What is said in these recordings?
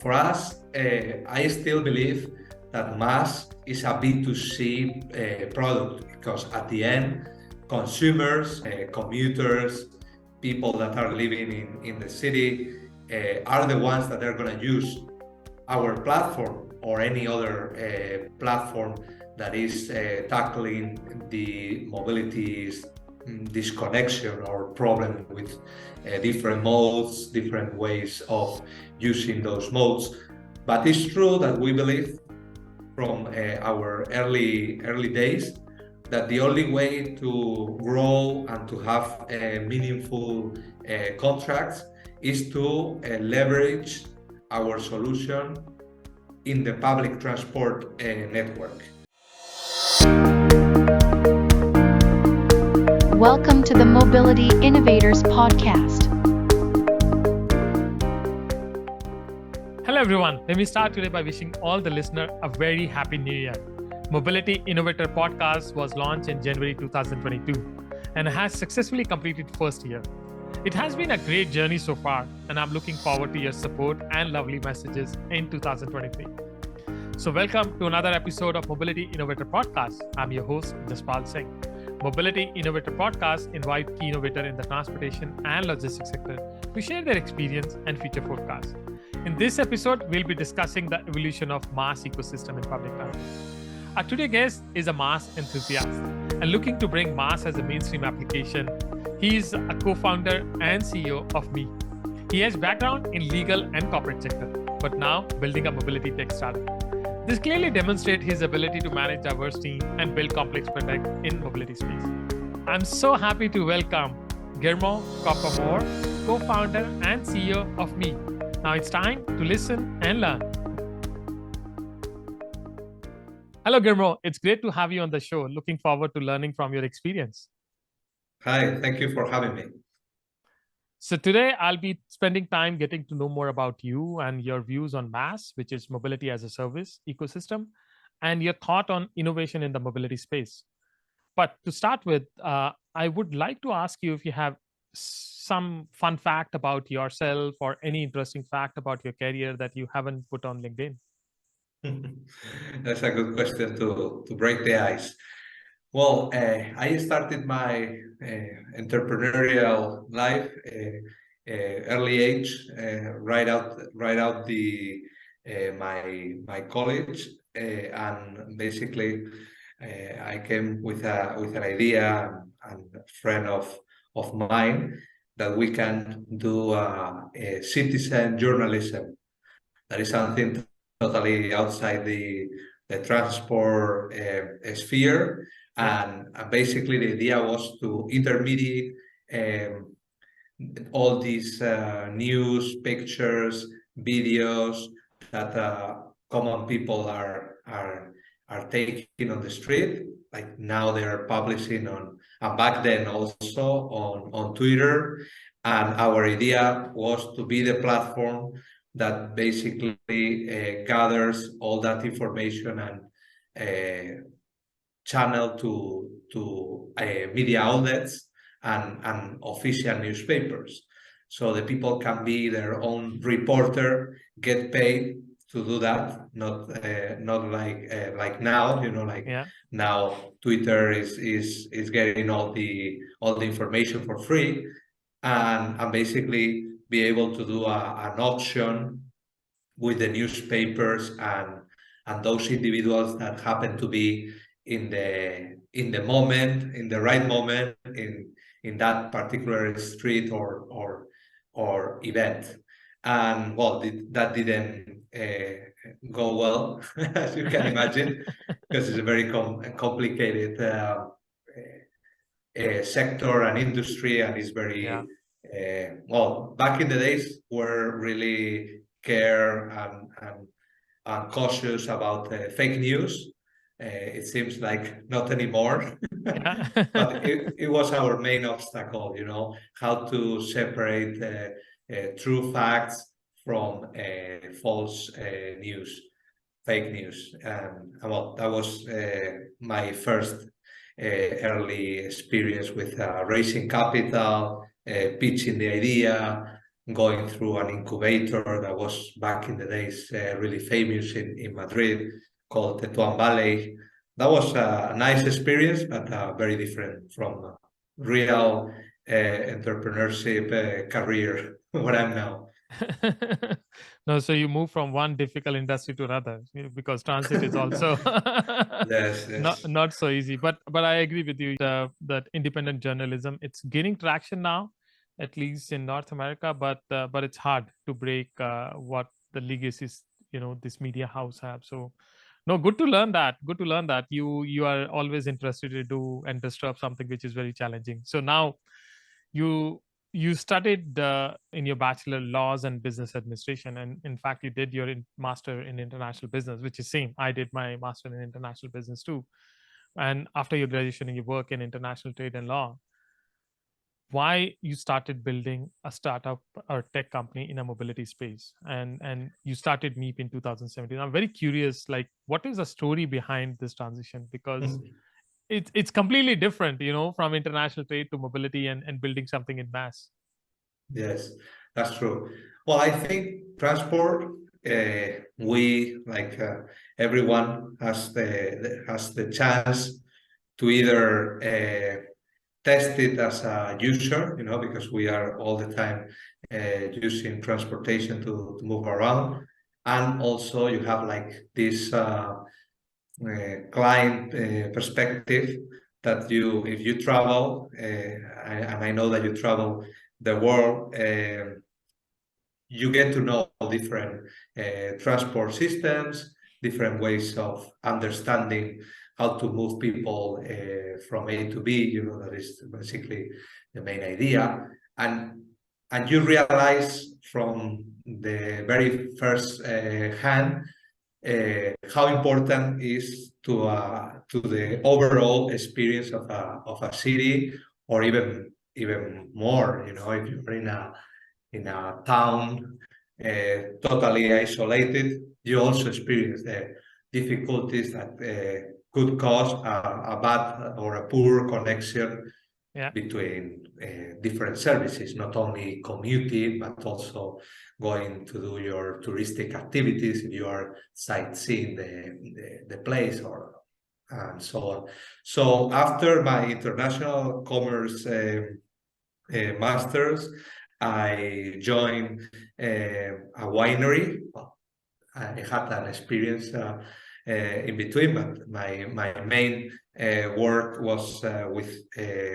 For us, I still believe that MaaS is a B2C product, because at the end, consumers, commuters, people that are living in the city are the ones that are going to use our platform or any other platform that is tackling the mobility disconnection or problem with different modes, different ways of using those modes. But it's true that we believe from our early days that the only way to grow and to have meaningful contracts is to leverage our solution in the public transport network. Welcome to the Mobility Innovators Podcast. Hello everyone, let me start today by wishing all the listeners a very happy new year. Mobility Innovator Podcast was launched in January 2022 and has successfully completed first year. It has been a great journey so far, and I'm looking forward to your support and lovely messages in 2023. So welcome to another episode of Mobility Innovator Podcast. I'm your host, Jaspal Singh. Mobility Innovator Podcast invite key innovators in the transportation and logistics sector to share their experience and future forecasts. In this episode, we'll be discussing the evolution of MaaS ecosystem in public transport. Our today's guest is a MaaS enthusiast and looking to bring MaaS as a mainstream application. He is a co-founder and CEO of Meep. He has background in legal and corporate sector, but now building a mobility tech startup. This clearly demonstrates his ability to manage diverse team and build complex products in mobility space. I'm so happy to welcome Guillermo Campoamor, co-founder and CEO of Meep. Now it's time to listen and learn. Hello, Guillermo. It's great to have you on the show. Looking forward to learning from your experience. Hi, thank you for having me. So today I'll be spending time getting to know more about you and your views on MaaS, which is mobility as a service ecosystem, and your thought on innovation in the mobility space. But to start with, I would like to ask you if you have some fun fact about yourself or any interesting fact about your career that you haven't put on LinkedIn. That's a good question to break the ice. Well, I started my entrepreneurial life early age, right out the my college, and basically I came with an idea, and a friend of mine, that we can do a citizen journalism. That is something totally outside the transport sphere. And basically the idea was to intermediate all these news, pictures, videos that common people are taking on the street. Like now they are publishing on, and back then also on Twitter. And our idea was to be the platform that basically gathers all that information and channel to media outlets and official newspapers. So the people can be their own reporter, get paid to do that, not like now, now Twitter is getting all the information for free, and basically be able to do an auction with the newspapers and those individuals that happen to be in the moment, in the right moment, in that particular street or event. And well, that didn't go well, as you can imagine, because it's a very complicated sector and industry, and it's very well, back in the days were really care and cautious about fake news. It seems like not anymore. But it was our main obstacle, how to separate true facts from false news, fake news. Well, that was my first early experience with raising capital, pitching the idea, going through an incubator that was back in the days really famous in Madrid, called the Tuan Valley. That was a nice experience, but very different from real entrepreneurship career where I'm now. No, so you move from one difficult industry to another because transit is also Yes, yes. not so easy. But I agree with you that independent journalism, it's gaining traction now, at least in North America. But it's hard to break what the legacies this media house have. So no, good to learn that. Good to learn that you are always interested to do and disrupt something which is very challenging. So now you you studied in your bachelor laws and business administration, and in fact you did your master in international business, which is same. I did my master in international business too. And after your graduation you work in international trade and law. Why you started building a startup or tech company in a mobility space, and you started Meep in 2017? I'm very curious, like what is the story behind this transition, because it's completely different, from international trade to mobility and building something in MaaS. Yes, that's true. Well, I think transport, we like everyone has the chance to either test it as a user, because we are all the time using transportation to move around, and also you have like this client perspective that if you travel, and I know that you travel the world, you get to know different transport systems, different ways of understanding how to move people from A to B. That is basically the main idea. And you realize from the very first hand how important is to the overall experience of a city, or even more. If you're in a town totally isolated, you also experience the difficulties that could cause a bad or a poor connection between different services, not only commuting, but also going to do your touristic activities if you are sightseeing the place, and so on. So after my international commerce master's, I joined a winery. Well, I had an experience in between, but my main work was with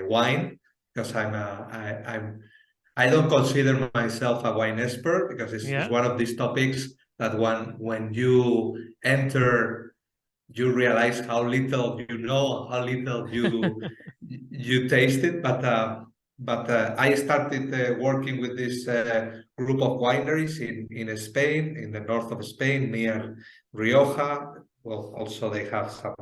wine, because I don't consider myself a wine expert, because it's one of these topics that when you enter, you realize how little you know, how little you tasted. But I started working with this group of wineries in Spain, in the north of Spain, near Rioja. Well, also they have some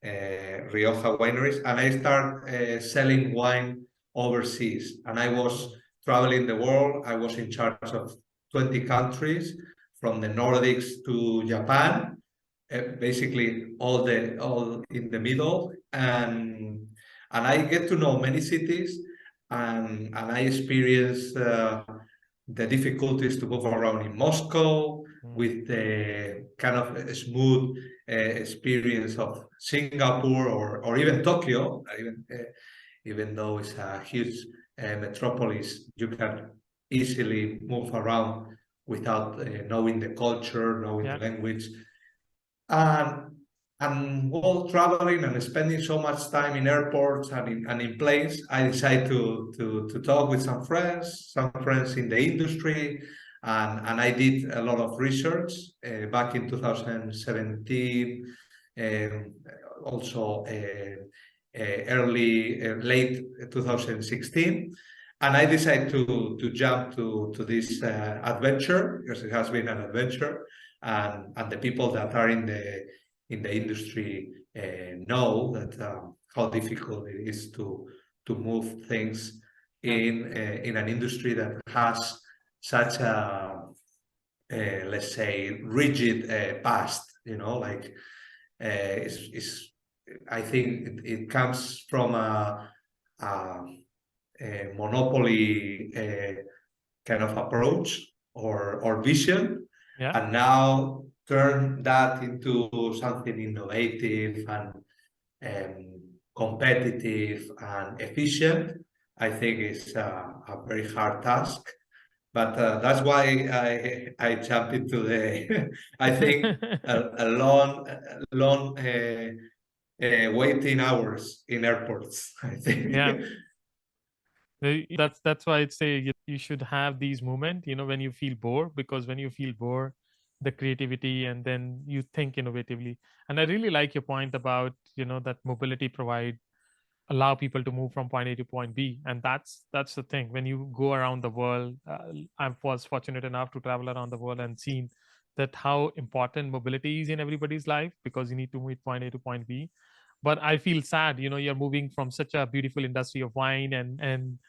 Rioja wineries, and I started selling wine overseas. And I was traveling the world. I was in charge of 20 countries, from the Nordics to Japan, basically all in the middle. And I get to know many cities, and I experience the difficulties to move around in Moscow, with the kind of smooth experience of Singapore, or even Tokyo. Even though it's a huge metropolis, you can easily move around without knowing the culture, knowing the language. And while traveling and spending so much time in airports and in planes, I decided to talk with some friends in the industry, and I did a lot of research back in 2017, also late 2016. And I decided to jump to this adventure, because it has been an adventure, and the people that are in the industry know that how difficult it is to move things in an industry that has such a let's say rigid past. Like I think it comes from a monopoly kind of approach or vision, Yeah. and now turn that into something innovative and competitive and efficient, I think is a very hard task. But that's why I jumped into the, I think, a long waiting hours in airports, I think. Yeah. That's why I'd say you should have these moments, when you feel bored, because when you feel bored, the creativity, and then you think innovatively. And I really like your point about, that mobility provide allow people to move from point A to point B. And that's the thing. When you go around the world, I was fortunate enough to travel around the world and seen that how important mobility is in everybody's life, because you need to move point A to point B. But I feel sad, you're moving from such a beautiful industry of wine and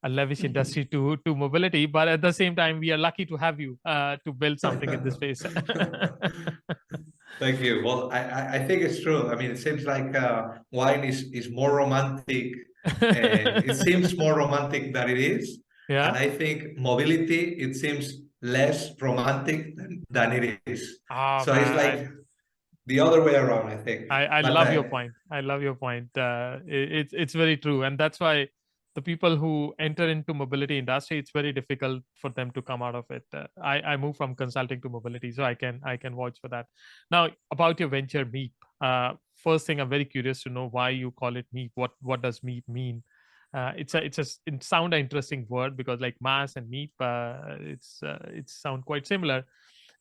a lavish industry to mobility. But at the same time, we are lucky to have you to build something in this space. Thank you. Well, I think it's true. I mean, it seems like wine is more romantic. It seems more romantic than it is. Yeah. And I think mobility, it seems less romantic than it is. Oh, So it's man, like the other way around, I think. I But love your point. I love your point. It's very true, and that's why the people who enter into mobility industry, it's very difficult for them to come out of it. I moved from consulting to mobility, so I can vouch for that. Now, about your venture Meep. First thing, I'm very curious to know why you call it Meep. What does Meep mean? It sound an interesting word, because like MaaS and Meep, it sound quite similar.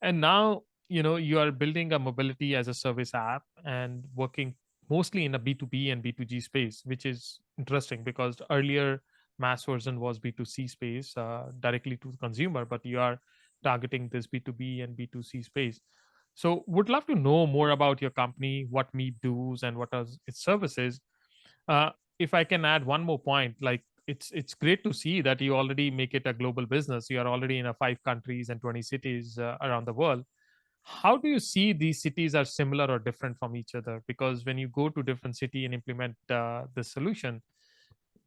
And now, you are building a mobility as a service app and working mostly in a B2B and B2G space, which is interesting, because earlier MaaS version was B2C space, directly to the consumer, but you are targeting this B2B and B2C space. So would love to know more about your company, what Meep does and what are its services. uh, if I can add one more point, like it's great to see that you already make it a global business. You are already in 5 countries and 20 cities around the world. How do you see these cities are similar or different from each other? Because when you go to different city and implement the solution,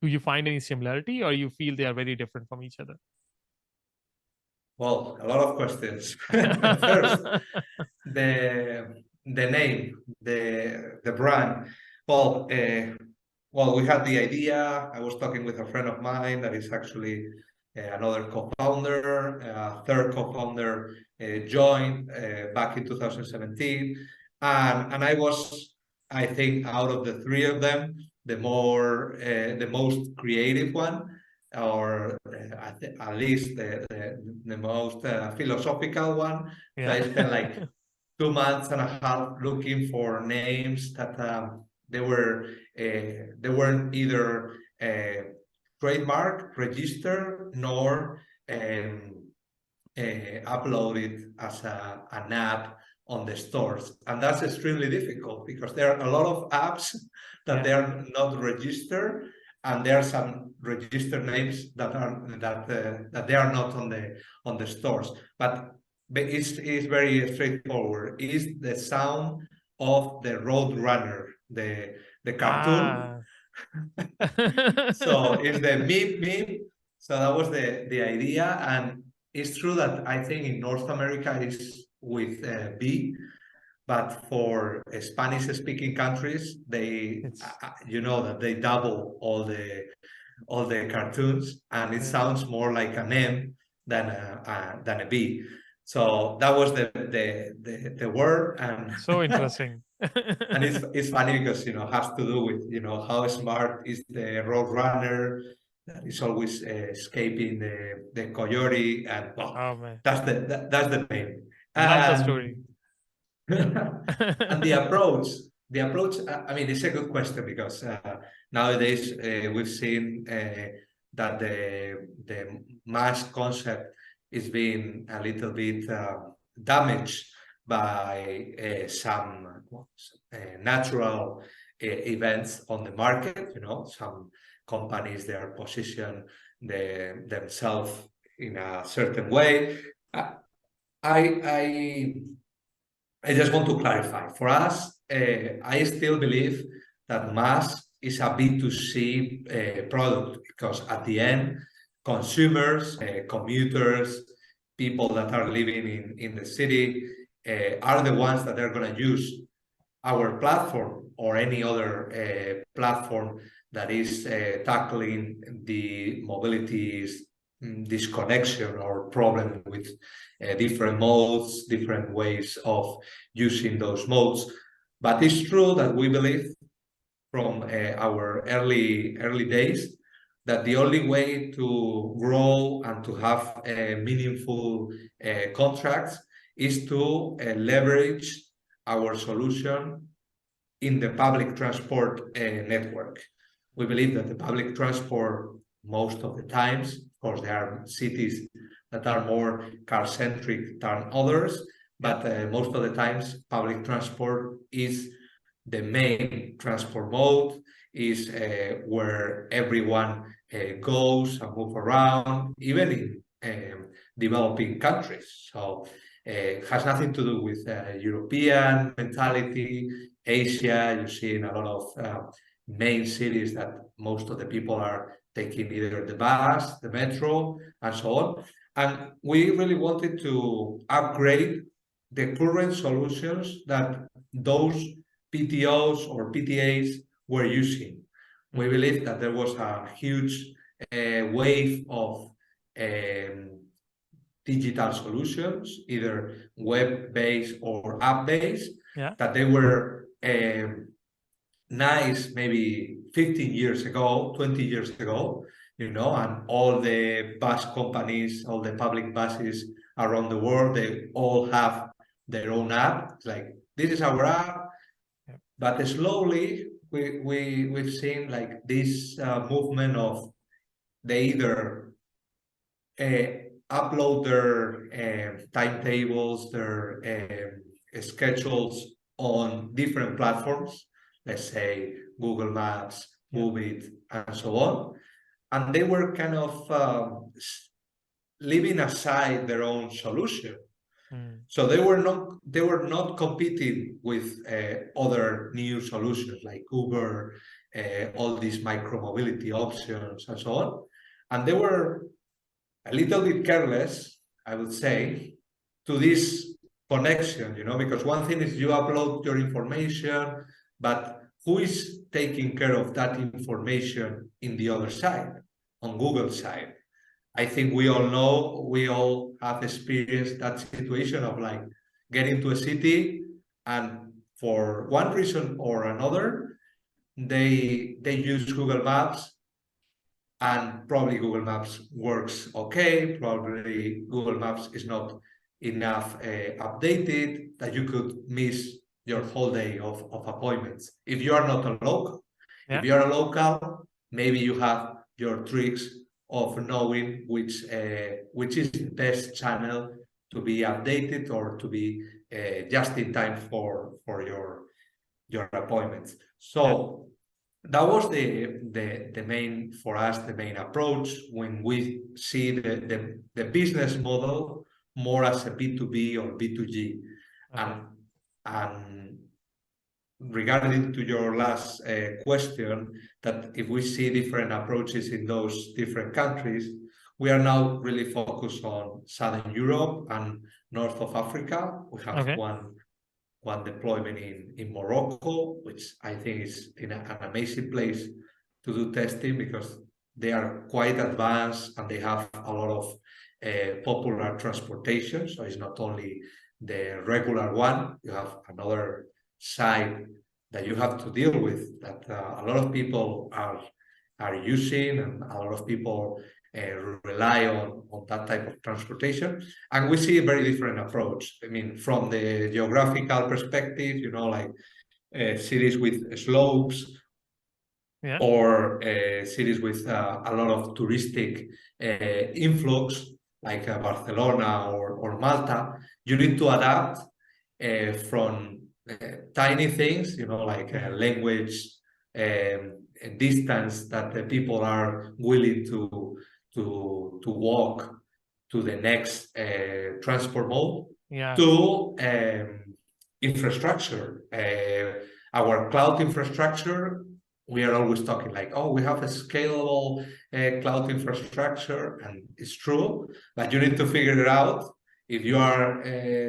do you find any similarity, or you feel they are very different from each other? well, a lot of questions. First, the name, the brand. Well, we had the idea. I was talking with a friend of mine that is actually another co-founder. Third co-founder joined back in 2017, and I was, I think, out of the three of them, the most creative one, or at least the most philosophical one. So I spent like 2 months and a half looking for names that they weren't either trademark, registered, nor uploaded as an app on the stores. And that's extremely difficult, because there are a lot of apps that they are not registered, and there are some registered names that they are not on the stores. But it's very straightforward. It's the sound of the road runner, the cartoon. So it's the Meep. So that was the idea, and it's true that I think in North America is with B, but for Spanish-speaking countries, they that they double all the cartoons, and it sounds more like an M than a B. So that was the word, and So interesting. and it's funny, because has to do with how smart is the road runner that is always escaping the coyote, and well, Oh man, that's the name. love the story. And the approach, I mean, it's a good question, because nowadays we've seen that the MaaS concept is being a little bit damaged by some natural events on the market. Some companies, they are positioned themselves in a certain way. I just want to clarify. For us, I still believe that MaaS is a B2C product, because at the end, consumers, commuters, people that are living in the city are the ones that are going to use our platform or any other platform that is tackling the mobility disconnection or problem with different modes, different ways of using those modes. But it's true that we believe from our early days that the only way to grow and to have meaningful contracts is to leverage our solution in the public transport network. We believe that the public transport, most of the times, of course, there are cities that are more car-centric than others, but most of the times, public transport is the main transport mode, is where everyone goes and move around, even in developing countries. So it has nothing to do with European mentality. Asia, you see in a lot of main cities that most of the people are taking either the bus, the metro, and so on. And we really wanted to upgrade the current solutions that those PTOs or PTAs were using. We believe that there was a huge wave of digital solutions, either web-based or app-based, that they were nice maybe 15 years ago, 20 years ago, and all the bus companies, all the public buses around the world, they all have their own app. It's like, this is our app. But slowly we've seen like this movement of they either upload their timetables, their schedules on different platforms, let's say Google Maps, Meep, and so on. And they were kind of leaving aside their own solution. So they were not competing with other new solutions like Uber, all these micro-mobility options and so on. And they were a little bit careless, I would say, to this connection, because one thing is you upload your information, but who is taking care of that information in the other side, on Google side? I think we all know, we all have experienced that situation of like getting to a city and for one reason or another, they use Google Maps and probably Google Maps works okay, probably Google Maps is not enough updated, that you could miss your whole day of appointments. If you are not a local, if you are a local, maybe you have your tricks of knowing which is the best channel to be updated or to be just in time for your appointments. So that was the main, for us, the main approach when we see the business model more as a B2B or B2G. And regarding to your last question, that if we see different approaches in those different countries, we are now really focused on Southern Europe and North of Africa. We have one deployment in Morocco, which I think is in an amazing place to do testing because they are quite advanced and they have a lot of popular transportation. So it's not only the regular one, you have another side that you have to deal with that a lot of people are using and a lot of people rely on that type of transportation. And we see a very different approach. I mean, from the geographical perspective, like cities with slopes or cities with a lot of touristic influx, like Barcelona or Malta, you need to adapt from tiny things, like language, distance that the people are willing to walk to the next transport mode, to infrastructure. Our cloud infrastructure, we are always talking like, oh, we have a scalable cloud infrastructure, and it's true, but you need to figure it out. If you are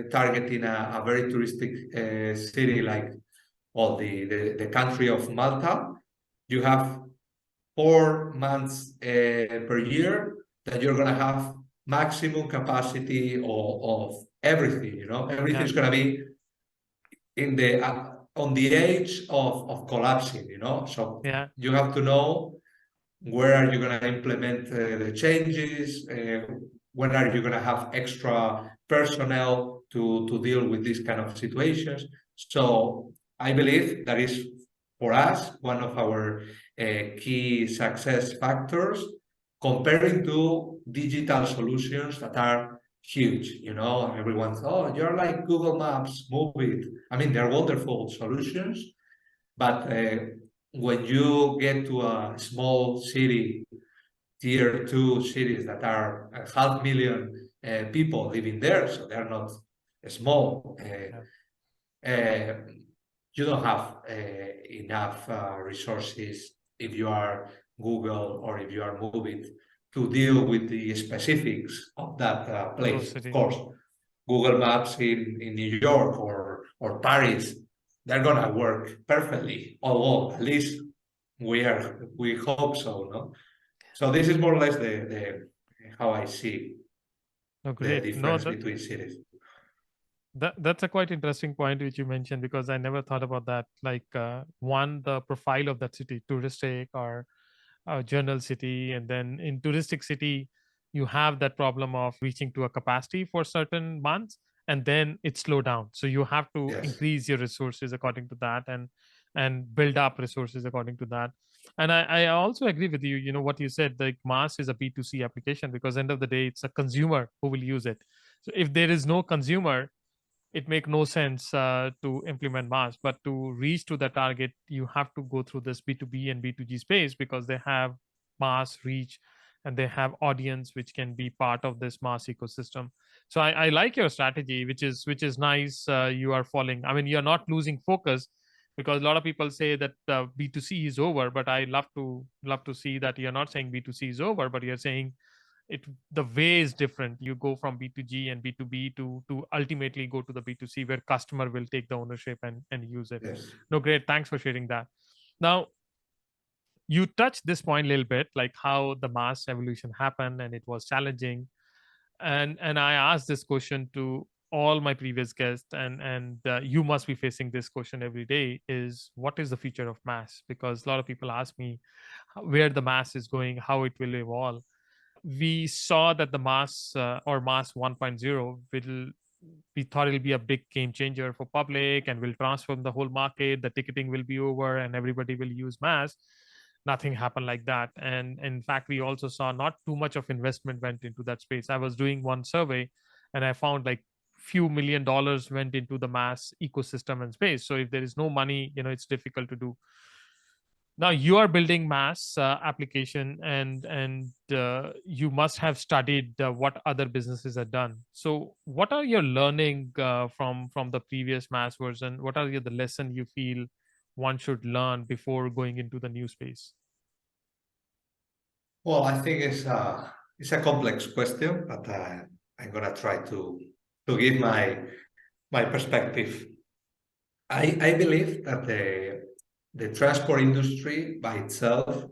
targeting a very touristic city like the country of Malta, you have 4 months per year that you're going to have maximum capacity of everything. Everything's going to be in the on the edge of collapsing. So you have to know where are you going to implement the changes, when are you going to have extra personnel to deal with these kind of situations. So I believe that is, for us, one of our key success factors, comparing to digital solutions that are huge. Everyone's, oh, you're like Google Maps, move it. I mean, they're wonderful solutions, but when you get to a small city, tier 2 cities that are 500,000 people living there, so they're not small, you don't have enough resources if you are Google or if you are Movit to deal with the specifics of that place. Of course, Google Maps in New York or Paris, they're gonna work perfectly. Although at least we hope so, no? So this is more or less the how I see the difference between cities. That's a quite interesting point which you mentioned, because I never thought about that. Like one, the profile of that city, touristic or a journal city, and then in touristic city, you have that problem of reaching to a capacity for certain months, and then it slow down. So you have to increase your resources according to that, and build up resources according to that. And I also agree with you. You know what you said, like MaaS is a B2C application, because end of the day, it's a consumer who will use it. So if there is no consumer, it make no sense to implement MaaS. But to reach to the target, you have to go through this B2B and B2G space, because they have MaaS reach and they have audience which can be part of this MaaS ecosystem. So I like your strategy, which is nice. You are following. I mean, you're not losing focus, because a lot of people say that B2C is over, but I love to see that you're not saying B2C is over, but you're saying the way is different. You go from B2G and B2B to ultimately go to the B2C, where customer will take the ownership and use it. No, great. Thanks for sharing that. Now, you touched this point a little bit, like how the MaaS evolution happened and it was challenging. And I asked this question to all my previous guests, and you must be facing this question every day, is what is the future of MaaS? Because a lot of people ask me where the MaaS is going, how it will evolve. We saw that the MaaS or MaaS 1.0 we thought it'll be a big game changer for public and will transform the whole market. The ticketing will be over and everybody will use MaaS. Nothing happened like that. And in fact, we also saw not too much of investment went into that space. I was doing one survey and I found like few $1 million went into the MaaS ecosystem and space. So if there is no money, it's difficult to do. Now you are building MaaS application, and you must have studied what other businesses have done. So what are your learning from the previous MaaS version? What are the lesson you feel one should learn before going into the new space? Well, I think it's a complex question, but I'm gonna try to give my perspective. I believe that the transport industry by itself,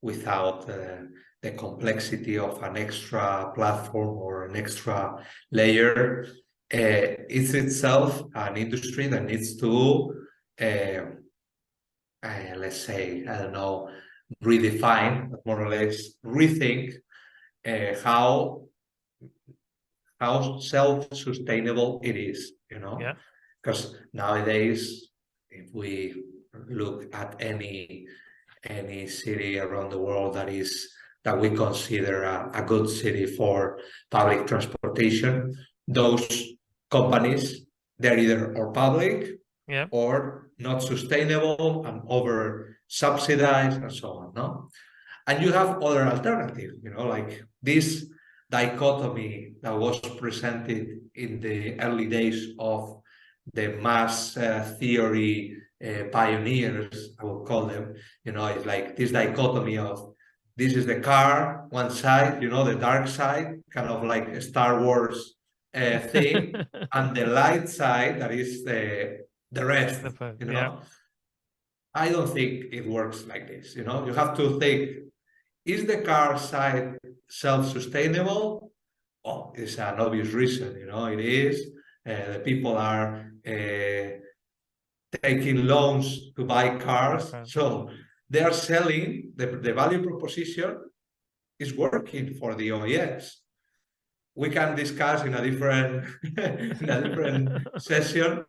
without the complexity of an extra platform or an extra layer, is itself an industry that needs to, let's say, I don't know, redefine, but more or less rethink how self-sustainable it is, because nowadays, if we look at any city around the world that we consider a good city for public transportation, those companies, they're either or public or not sustainable and over subsidized and so on, no? And you have other alternatives, like this dichotomy that was presented in the early days of the MaaS theory pioneers, I would call them. It's like this dichotomy of this is the car, one side, the dark side, kind of like a Star Wars thing, and the light side, that is the rest, Yeah. I don't think it works like this. You have to think, is the car side self-sustainable? Oh, it's an obvious reason, it is. The people are taking loans to buy cars. So they are selling, the value proposition is working for the OEMs. We can discuss in a different session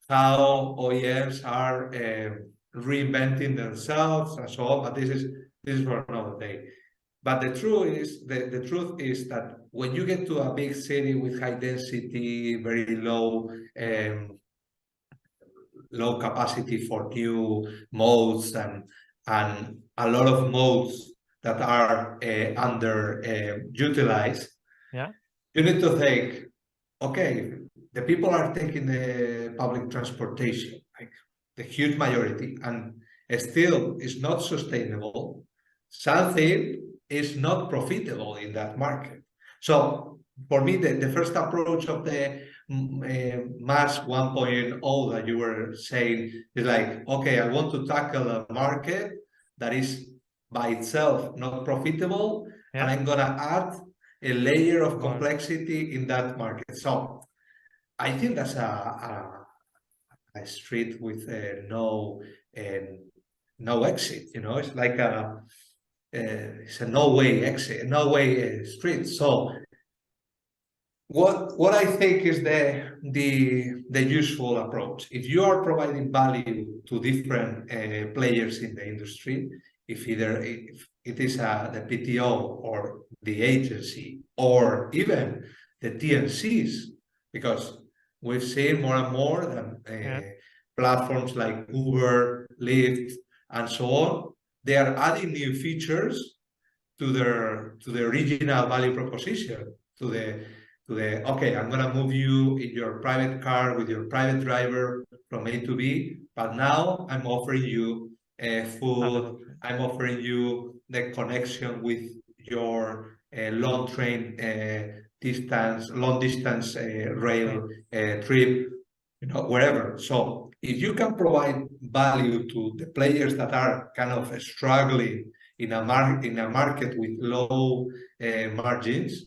how OEMs are reinventing themselves and so on, but this is for another day. But the truth is that when you get to a big city with high density, very low capacity for new modes, and a lot of modes that are utilized, you need to think, okay, the people are taking the public transportation, like the huge majority, and still is not sustainable. Something is not profitable in that market. So for me, the first approach of the MaaS 1.0 that you were saying is like, okay, I want to tackle a market that is by itself not profitable, and I'm going to add a layer of complexity in that market. So I think that's a street with no exit. It's like it's a no way exit, no way street. So what I think is the useful approach. If you are providing value to different players in the industry, if it is the PTO or the agency or even the TNCs, because we've seen more and more that platforms like Uber, Lyft, and so on, they are adding new features to their original value proposition, to the okay, I'm going to move you in your private car with your private driver from A to B, but now I'm offering you food, I'm offering you the connection with your long distance rail trip, wherever. So if you can provide value to the players that are kind of struggling in a market with low margins,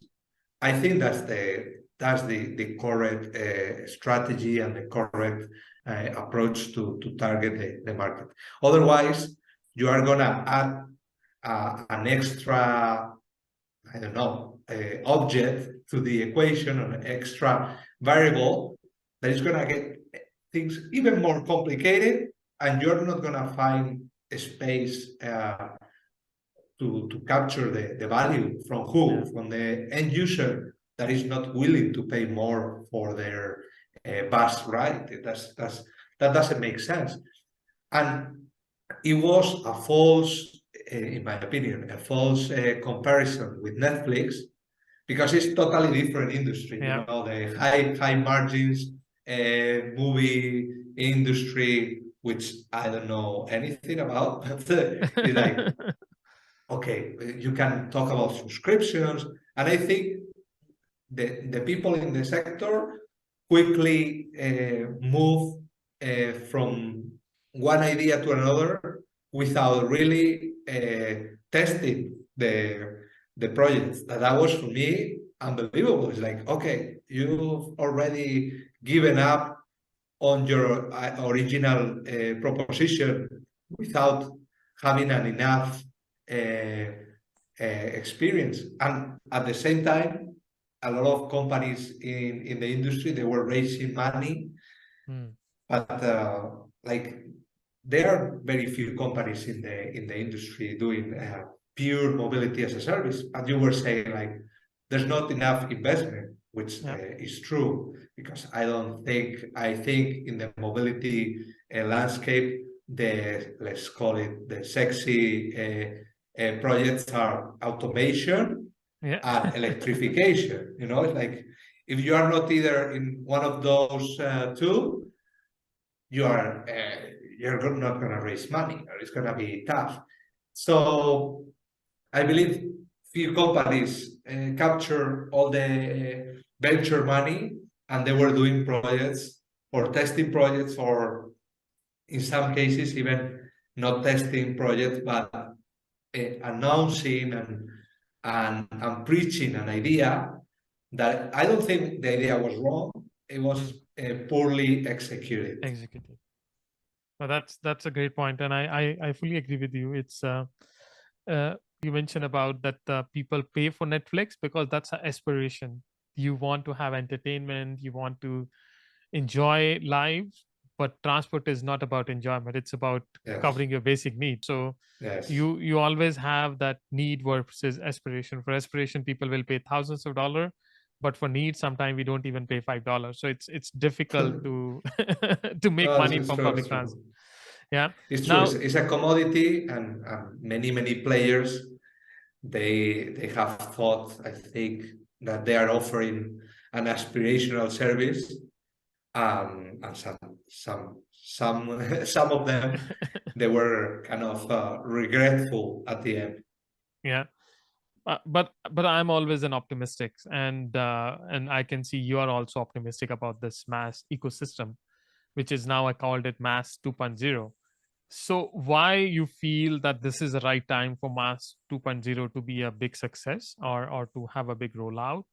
I think that's the correct strategy and the correct approach to target the market. Otherwise, you are gonna add an extra, I don't know, object to the equation, an extra variable that is gonna get things even more complicated, and you're not gonna find a space to capture the value from who? From the end user that is not willing to pay more for their bus ride. That doesn't make sense. And it was a false, in my opinion, a false comparison with Netflix, because it's totally different industry. The high margins movie industry, which I don't know anything about, but it's like, okay, you can talk about subscriptions, and I think the people in the sector quickly move from one idea to another without really testing the projects. That was, for me, unbelievable. It's like, okay, you've already given up on your original proposition without having enough experience. And at the same time, a lot of companies in the industry, they were raising money, but like, there are very few companies in the industry doing pure mobility as a service. And you were saying, like, there's not enough investment, which is true, because I think in the mobility landscape, let's call it the sexy projects are automation and electrification. It's like, if you are not either in one of those two, you're not going to raise money, or it's going to be tough. So I believe few companies capture all the venture money, and they were doing projects or testing projects, or in some cases even not testing projects, but announcing and preaching an idea that I don't think the idea was wrong. It was poorly executed. Executive. Well, that's a great point, and I fully agree with you. It's you mentioned about that people pay for Netflix because that's an aspiration. You want to have entertainment, you want to enjoy life, but transport is not about enjoyment. It's about Yes. covering your basic needs. So Yes. you always have that need versus aspiration. For aspiration, people will pay thousands of dollars, but for needs, sometimes we don't even pay $5. So it's difficult to to make money It's from true, public it's true. transport. Yeah. It's true. Now, It's a commodity, and many players they have thought, I think, that they are offering an aspirational service, and some of them they were kind of regretful at the end. yeah. But I'm always an optimistic, and I can see you are also optimistic about this MaaS ecosystem, which is now I called it MaaS 2.0. So why you feel that this is the right time for MaaS 2.0 to be a big success, or to have a big rollout?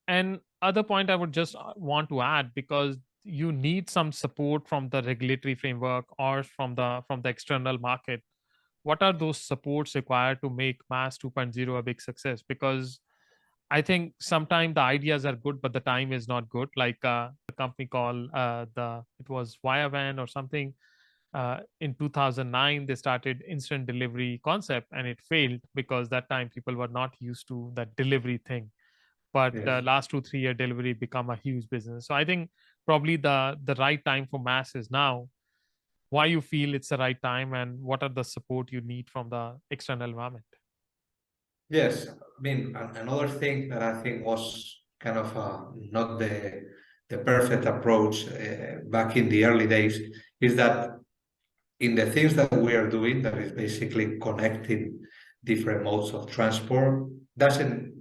And other point I would just want to add, because you need some support from the regulatory framework or from the external market. What are those supports required to make MaaS 2.0 a big success? Because I think sometimes the ideas are good, but the time is not good. Like the company called it was Viavan or something. In 2009, they started instant delivery concept, and it failed because that time people were not used to that delivery thing. But Yes. last 2 3 year delivery become a huge business. So I think probably the right time for MaaS is now. Why you feel it's the right time, and what are the support you need from the external environment? Yes, I mean, another thing that I think was kind of not the perfect approach back in the early days is that in the things that we are doing, that is basically connecting different modes of transport, doesn't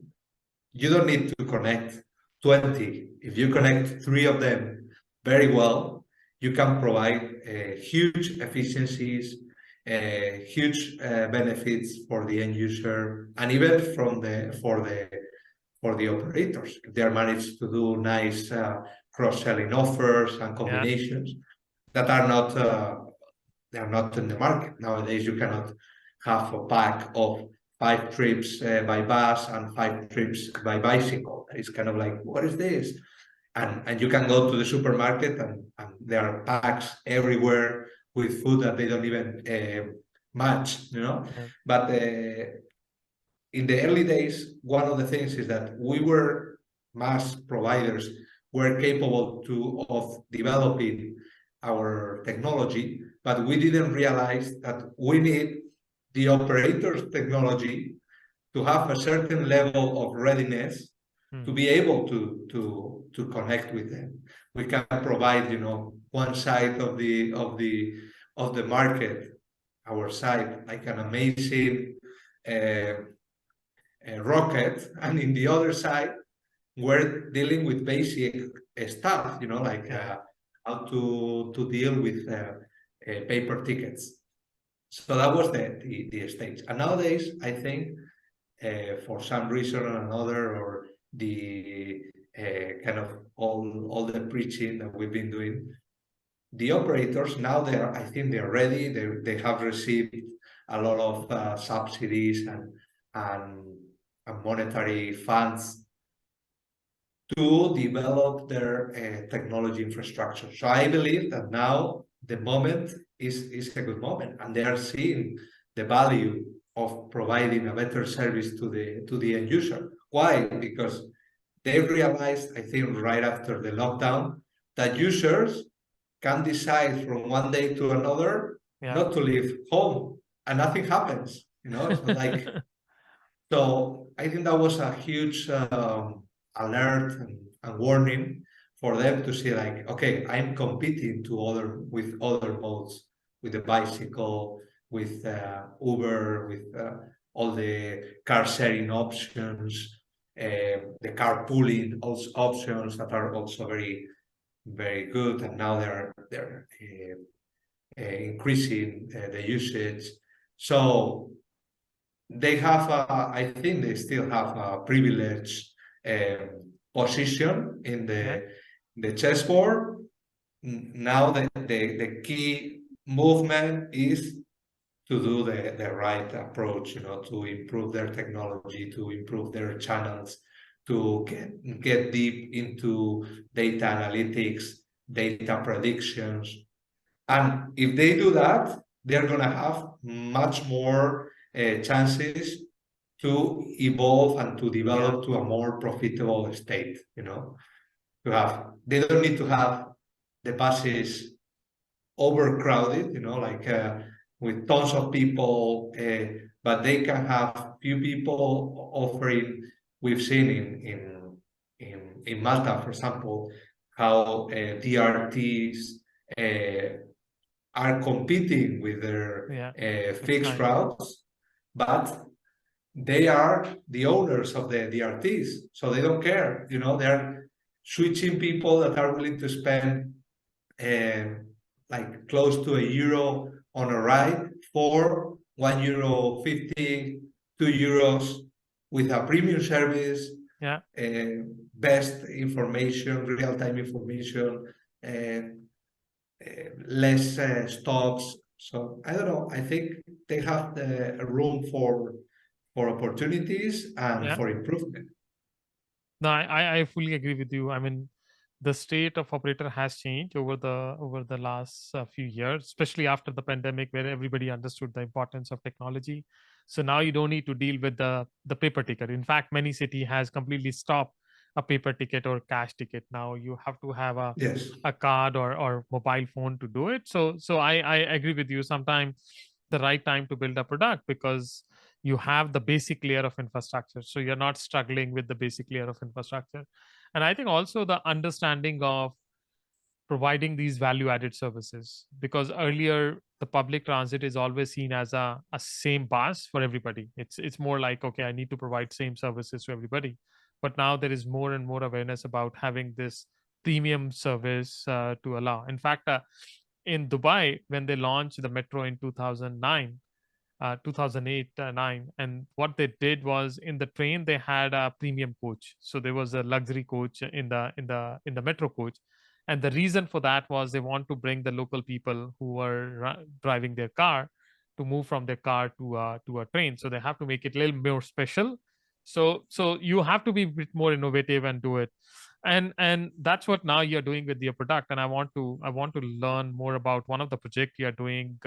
you don't need to connect 20. If you connect 3 of them very well, you can provide huge efficiencies, huge benefits for the end user, and even for the operators. If they are managed to do nice cross-selling offers and combinations that are not they are not in the market nowadays. You cannot have a pack of 5 trips by bus and 5 trips by bicycle. It's kind of like, what is this? And you can go to the supermarket, and there are packs everywhere with food that they don't even match, you know. Yeah. But in the early days, one of the things is that we were MaaS providers were capable of developing our technology, but we didn't realize that we need the operator's technology to have a certain level of readiness to be able to connect with them. We can provide, you know, one side of the market, our side, like an amazing rocket, and in the other side, we're dealing with basic stuff, you know, like how to deal with paper tickets. So that was the stage. And nowadays, I think for some reason or another, or the kind of all the preaching that we've been doing, the operators now I think they're ready. They have received a lot of subsidies and monetary funds to develop their technology infrastructure. So I believe that now the moment is a good moment, and they are seeing the value of providing a better service to the end user. Why? Because they realized, I think, right after the lockdown, that users can decide from one day to another not to leave home, and nothing happens. You know, it's not like. So I think that was a huge alert and warning for them to see, like, okay, I'm competing with other modes, with the bicycle, with Uber, with all the car sharing options, the carpooling options that are also very, very good, and now they're increasing the usage. So they have, I think they still have a privileged position in the chessboard. Now the key movement is to do the right approach, to improve their technology, to improve their channels, to get deep into data analytics, data predictions. And if they do that, they're going to have much more chances to evolve and to develop to a more profitable state, they don't need to have the buses overcrowded, like with tons of people, but they can have few people offering. We've seen in Malta, for example, how DRTs are competing with their fixed routes, but they are the owners of the DRTs, so they don't care. They're switching people that are willing to spend like close to €1 on a ride for €1.50, €2 with a premium service, best information, real-time information, less stops. So I don't know. I think they have the room for opportunities and for improvement. No, I fully agree with you. I mean, the state of operator has changed over the last few years, especially after the pandemic, where everybody understood the importance of technology. So now you don't need to deal with the paper ticket. In fact, many city has completely stopped a paper ticket or cash ticket. Now you have to have a card or mobile phone to do it. So I agree with you. Sometimes the right time to build a product, because you have the basic layer of infrastructure, so you're not struggling with the basic layer of infrastructure. And I think also the understanding of providing these value added services, because earlier the public transit is always seen as a same bus for everybody. It's more like, okay, I need to provide same services to everybody. But now there is more and more awareness about having this premium service to allow. In fact, in Dubai, when they launched the metro in 2009, 2008 9, and what they did was, in the train they had a premium coach, so there was a luxury coach in the metro coach. And the reason for that was they want to bring the local people who were driving their car to move from their car to a train, so they have to make it a little more special. So you have to be a bit more innovative and do it. And that's what now you're doing with your product. And I want to learn more about one of the project you're doing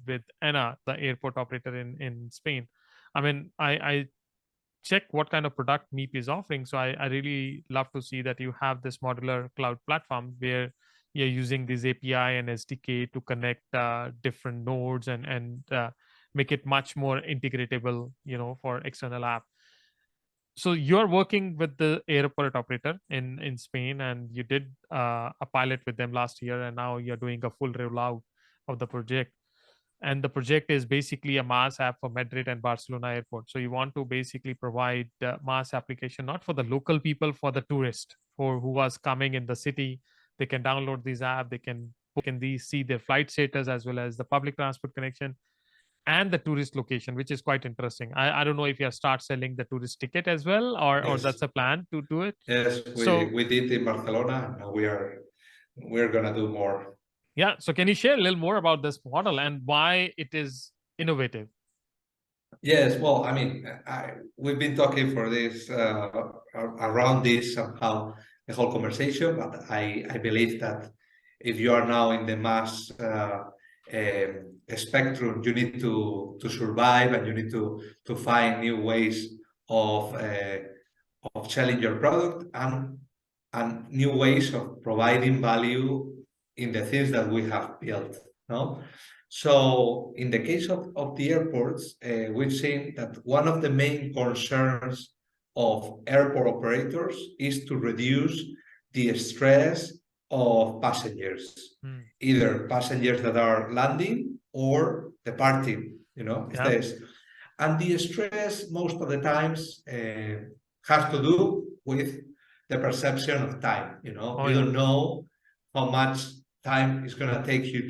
with ENA, the airport operator in Spain. I mean, I check what kind of product Meep is offering, so I really love to see that you have this modular cloud platform where you're using this API and SDK to connect different nodes and make it much more integratable, for external app. So you're working with the airport operator in Spain, and you did a pilot with them last year, and now you're doing a full rollout of the project. And the project is basically a MaaS app for Madrid and Barcelona Airports. So you want to basically provide MaaS application, not for the local people, for the tourist, for who was coming in the city. They can download this app, they can see their flight status as well as the public transport connection and the tourist location, which is quite interesting. I don't know if you start selling the tourist ticket as well, or that's a plan to do it. Yes, we did in Barcelona. Now we're gonna do more. Yeah. So can you share a little more about this model and why it is innovative? Yes. Well, I mean, we've been talking for this around this somehow the whole conversation, but I believe that if you are now in the MaaS spectrum, you need to survive, and you need to find new ways of selling your product and new ways of providing value in the things that we have built. No? So in the case of the airports, we've seen that one of the main concerns of airport operators is to reduce the stress of passengers, either passengers that are landing or departing, Yeah. And the stress most of the times has to do with the perception of time. You don't know how much time it's going to take you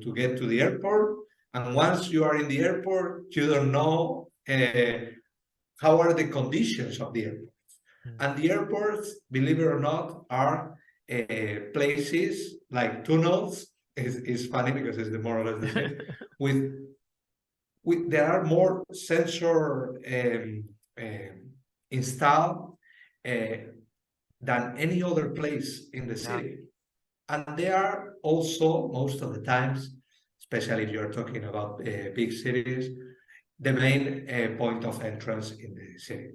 to get to the airport. And once you are in the airport, you don't know how are the conditions of the airport. And the airports, believe it or not, are places like tunnels. It's funny because it's more or less the same. There are more sensor installed than any other place in the city. And they are also, most of the times, especially if you're talking about big cities, the main point of entrance in the city.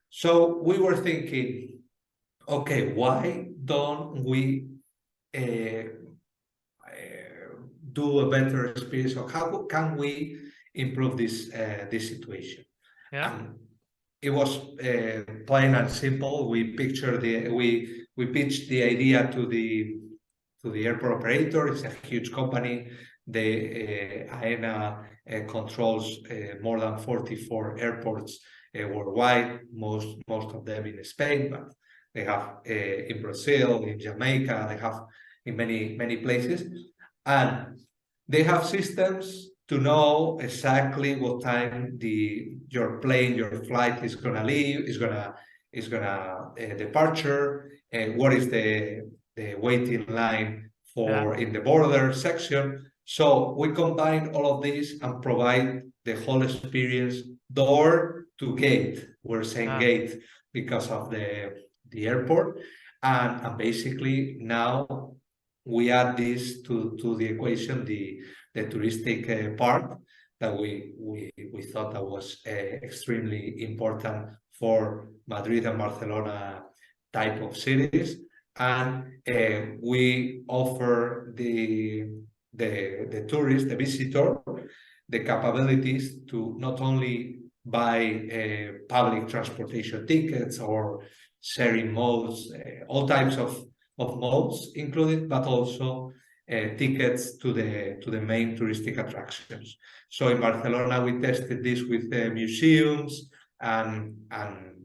So we were thinking, okay, why don't we do a better experience, or how can we improve this situation? And it was plain and simple. We pitched the idea to the airport operator. It's a huge company. AENA controls more than 44 airports worldwide, most of them in Spain, but they have in Brazil, in Jamaica, they have in many places, and they have systems to know exactly what time your flight is gonna leave, is gonna departure, and what is the waiting line for in the border section. So we combine all of this and provide the whole experience door to gate. We're saying gate because of the airport, and basically now we add this to the equation, the touristic part that we thought that was extremely important for Madrid and Barcelona type of cities, and we offer the tourist, the visitor, the capabilities to not only buy public transportation tickets or sharing modes, all types of modes included, but also tickets to the main touristic attractions. So in Barcelona, we tested this with museums and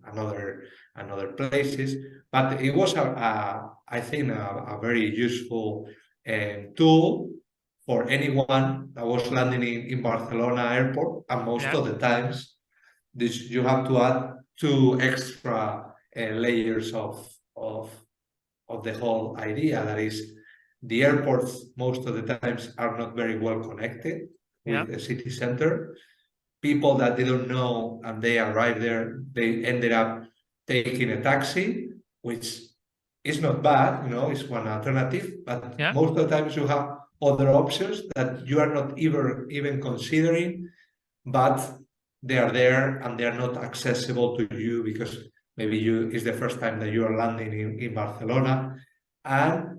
other places, but it was I think a very useful tool for anyone that was landing in Barcelona airport, and most of the times you have to add 2 extra layers of the whole idea. That is, the airports most of the times are not very well connected with the city center. People that they don't know and they arrive there, they ended up taking a taxi, which is not bad, it's one alternative, but most of the times you have other options that you are not even considering, but they are there and they are not accessible to you because maybe it's the first time that you are landing in Barcelona. And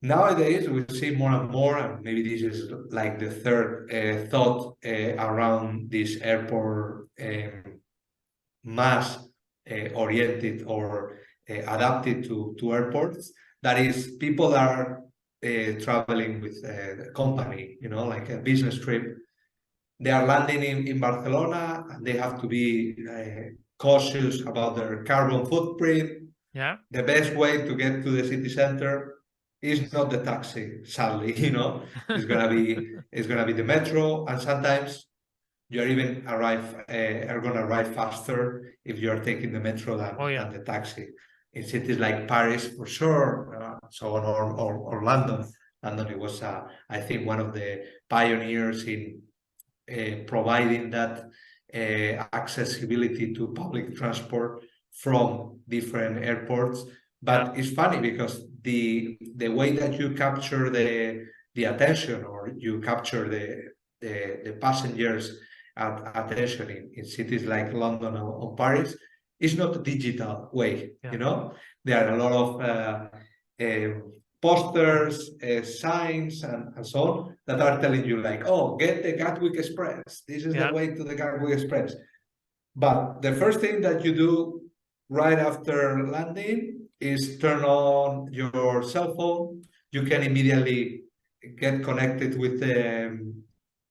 nowadays we see more and more, and maybe this is like the third thought around this airport MaaS oriented or adapted to airports. That is, people are traveling with a company, like a business trip. They are landing in Barcelona and they have to be cautious about their carbon footprint. The best way to get to the city center is not the taxi, sadly. It's gonna be the metro, and sometimes you're even are gonna arrive faster if you're taking the metro than the taxi. In cities like Paris, for sure, so on, or London. London, it was I think one of the pioneers in providing that accessibility to public transport from different airports. But it's funny because the way that you capture the attention, or you capture the passengers' attention in cities like London or Paris, is not a digital way. There are a lot of posters, signs, and so on that are telling you like, oh, get the Gatwick Express. This is the way to the Gatwick Express. But the first thing that you do right after landing is turn on your cell phone. You can immediately get connected with the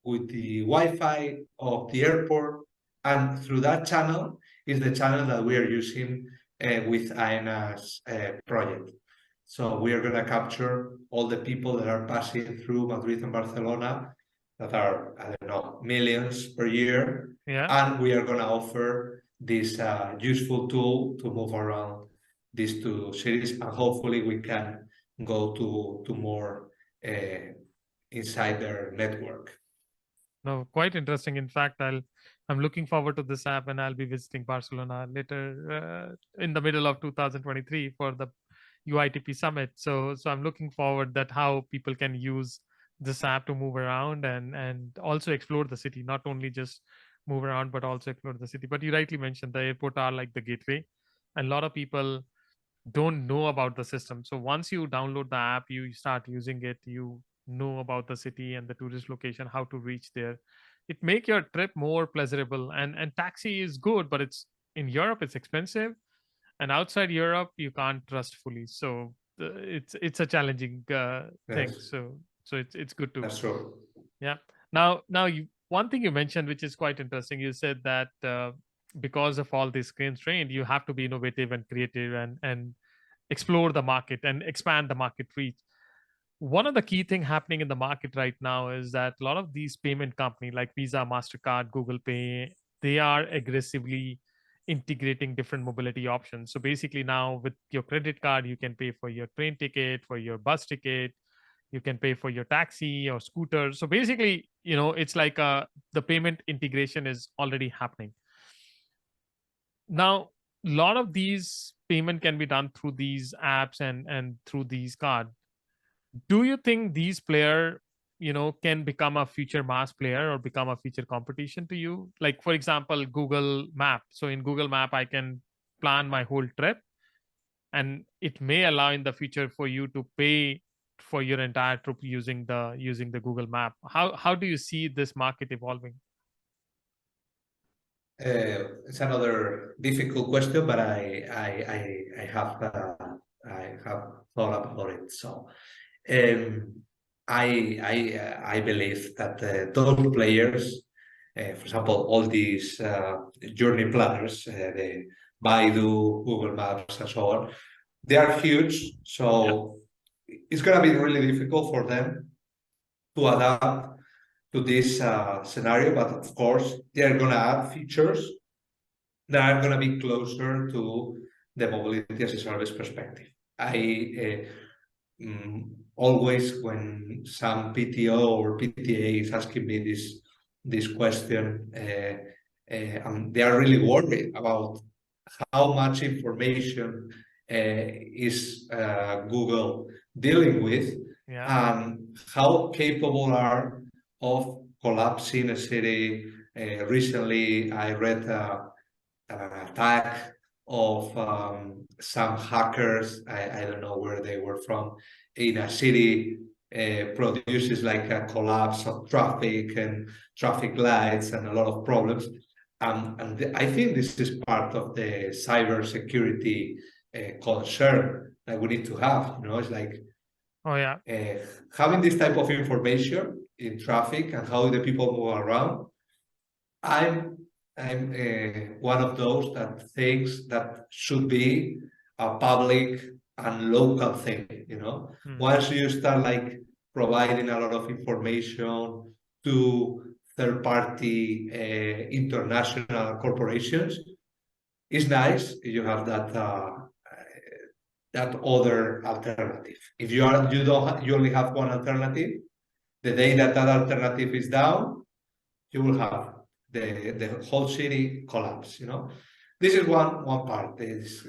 Wi-Fi of the airport. And through that channel is the channel that we are using with AENA's project. So we are going to capture all the people that are passing through Madrid and Barcelona that are, I don't know, millions per year. Yeah. And we are going to offer this useful tool to move around these two cities. And hopefully we can go to more inside their network. No, quite interesting. In fact, I'm looking forward to this app, and I'll be visiting Barcelona later in the middle of 2023 for the UITP summit. So I'm looking forward that how people can use this app to move around and also explore the city, not only just move around but also explore the city. But you rightly mentioned the airport are like the gateway, and a lot of people don't know about the system. So once you download the app, you start using it, you know about the city and the tourist location, how to reach there. It make your trip more pleasurable. And taxi is good, but it's in Europe it's expensive, and outside Europe you can't trust fully. So it's a challenging thing. Yes, So it's good to. that's true. Yeah. Now one thing you mentioned, which is quite interesting, you said that because of all this constraint, you have to be innovative and creative and explore the market and expand the market reach. One of the key thing happening in the market right now is that a lot of these payment company like Visa, Mastercard, Google Pay, they are aggressively integrating different mobility options. So basically now with your credit card, you can pay for your train ticket, for your bus ticket, you can pay for your taxi or scooter. So basically, it's like the payment integration is already happening. Now, a lot of these payment can be done through these apps and through these cards. Do you think these player can become a future MaaS player or become a future competition to you? Like, for example, Google Map. So in Google Map, I can plan my whole trip, and it may allow in the future for you to pay for your entire trip using the Google Map. How do you see this market evolving? It's another difficult question, but I have thought about it. So I believe that those players, for example, all these journey planners, the Baidu, Google Maps, and so on, they are huge. So it's going to be really difficult for them to adapt to this scenario. But of course, they are going to add features that are going to be closer to the mobility as a service perspective. I always, when some PTO or PTA is asking me this question, they are really worried about how much information is Google dealing with, and how capable are of collapsing a city. Recently, I read an attack of some hackers, I don't know where they were from, in a city, produces like a collapse of traffic and traffic lights and a lot of problems. And I think this is part of the cybersecurity concern that we need to have. It's like, having this type of information in traffic and how the people move around. I'm one of those that thinks that should be a public and local thing. Once you start like providing a lot of information to third-party international corporations, it's nice if you have that other alternative. If you only have one alternative, the day that alternative is down, you will have the whole city collapse. This is one part. This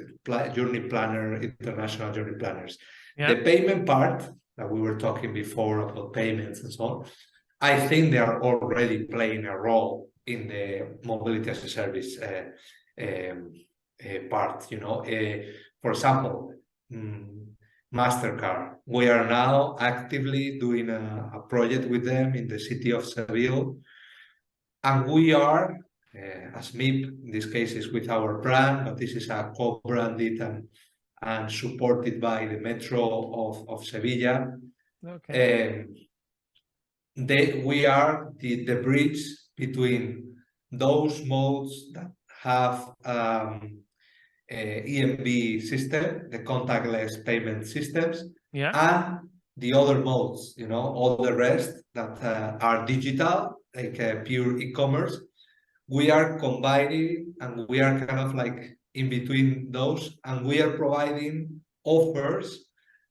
journey planner, international journey planners. The payment part that we were talking before about payments and so on, I think they are already playing a role in the mobility as a service part. For example, Mastercard. We are now actively doing a project with them in the city of Seville. And we are, as Meep, in this case is with our brand, but this is a co-branded and supported by the Metro of Sevilla. Okay. We are the bridge between those modes that have EMB system, the contactless payment systems, and the other modes, all the rest that are digital, like pure e-commerce. We are combining and we are kind of like in between those, and we are providing offers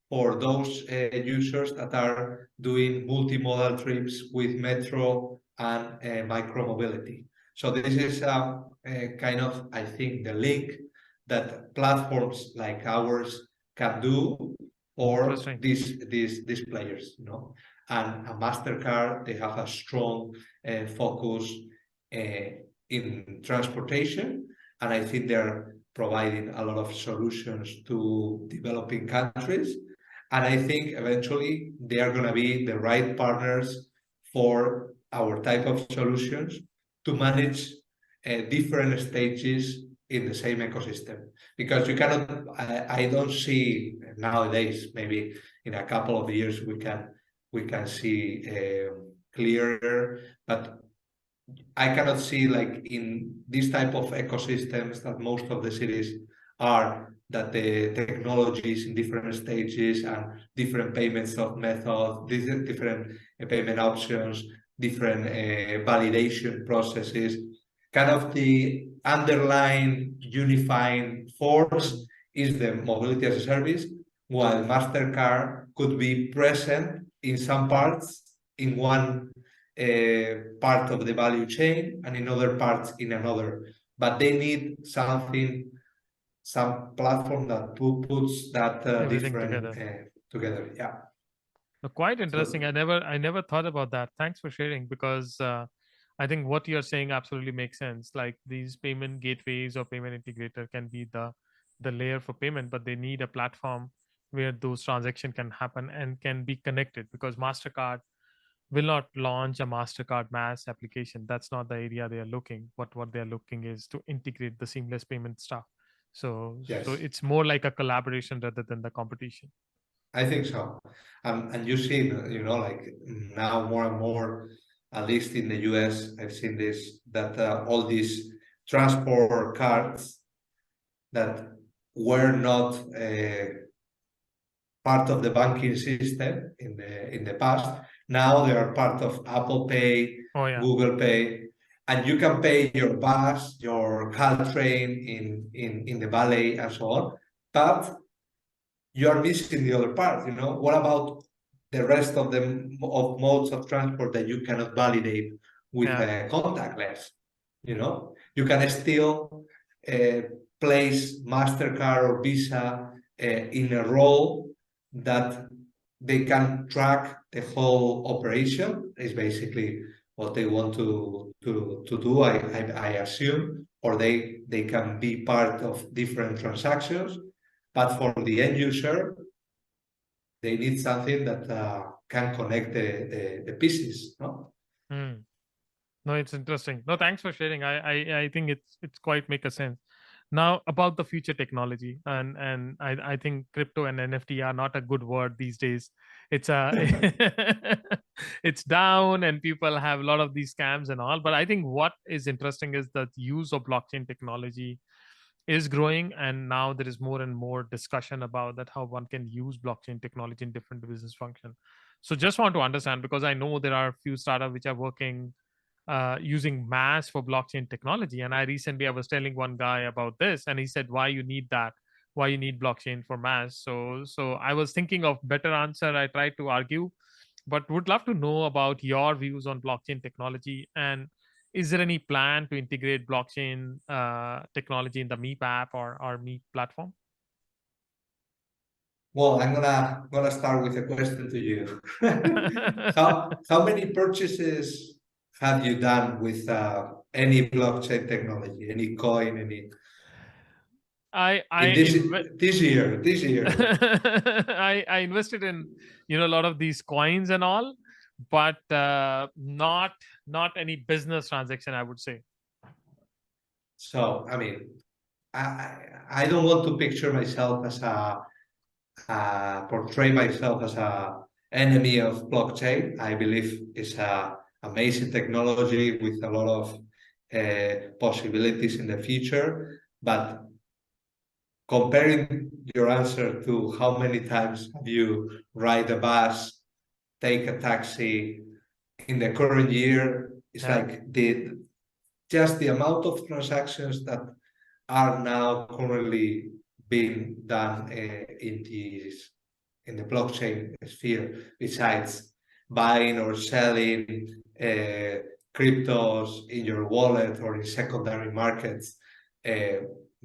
for those users that are doing multimodal trips with metro and micromobility. So this is kind of, I think, the link that platforms like ours can do for these players, And Mastercard, they have a strong focus in transportation, and I think they're providing a lot of solutions to developing countries. And I think eventually they are going to be the right partners for our type of solutions to manage different stages in the same ecosystem. Because you cannot, I don't see nowadays, maybe in a couple of years we can see clearer, but I cannot see like in this type of ecosystems that most of the cities are, that the technologies in different stages and different payments of methods, different payment options, different validation processes, kind of the underlying unifying force is the mobility as a service, while Mastercard could be present in some parts, in one part of the value chain, and in other parts in another. But they need something, some platform that puts that different together. Yeah. Quite interesting. So, I never thought about that. Thanks for sharing, because I think what you're saying absolutely makes sense. Like these payment gateways or payment integrator can be the layer for payment, but they need a platform where those transactions can happen and can be connected, because Mastercard will not launch a Mastercard MaaS application. That's not the area they are looking. What they're looking is to integrate the seamless payment stuff. So, yes. So it's more like a collaboration rather than the competition. I think so. And you see, like now more and more, at least in the US, I've seen this, that all these transport cards that were not part of the banking system in the past, now they are part of Apple Pay, Google Pay, and you can pay your bus, your Caltrain in the valley and so on, but you are missing the other part. What about the rest of modes of transport that you cannot validate with contactless? You can still place Mastercard or Visa in a role that they can track the whole operation. Is basically what they want to do, I assume, or they can be part of different transactions. But for the end user, they need something that can connect the pieces. No, it's interesting. No, thanks for sharing. I think it's quite make a sense. Now about the future technology, and I think crypto and NFT are not a good word these days. It's it's down, and people have a lot of these scams and all. But I think what is interesting is the use of blockchain technology is growing, and now there is more and more discussion about that, how one can use blockchain technology in different business function. So just want to understand, because I know there are a few startups which are working using MaaS for blockchain technology, and I was telling one guy about this, and he said, why you need that, why you need blockchain for MaaS? So I was thinking of better answer. I tried to argue, but would love to know about your views on blockchain technology, and is there any plan to integrate blockchain technology in the Meep app or Meep platform? Well, I'm gonna start with a question to you. How many purchases have you done with any blockchain technology, any coin, any? This year. I invested in a lot of these coins and all, but not any business transaction, I would say. So I mean, I don't want to picture myself as portray myself as a enemy of blockchain. I believe it's a amazing technology with a lot of possibilities in the future. But comparing your answer to how many times have you ride a bus, take a taxi in the current year, it's like just the amount of transactions that are now currently being done in the blockchain sphere, besides buying or selling cryptos in your wallet or in secondary markets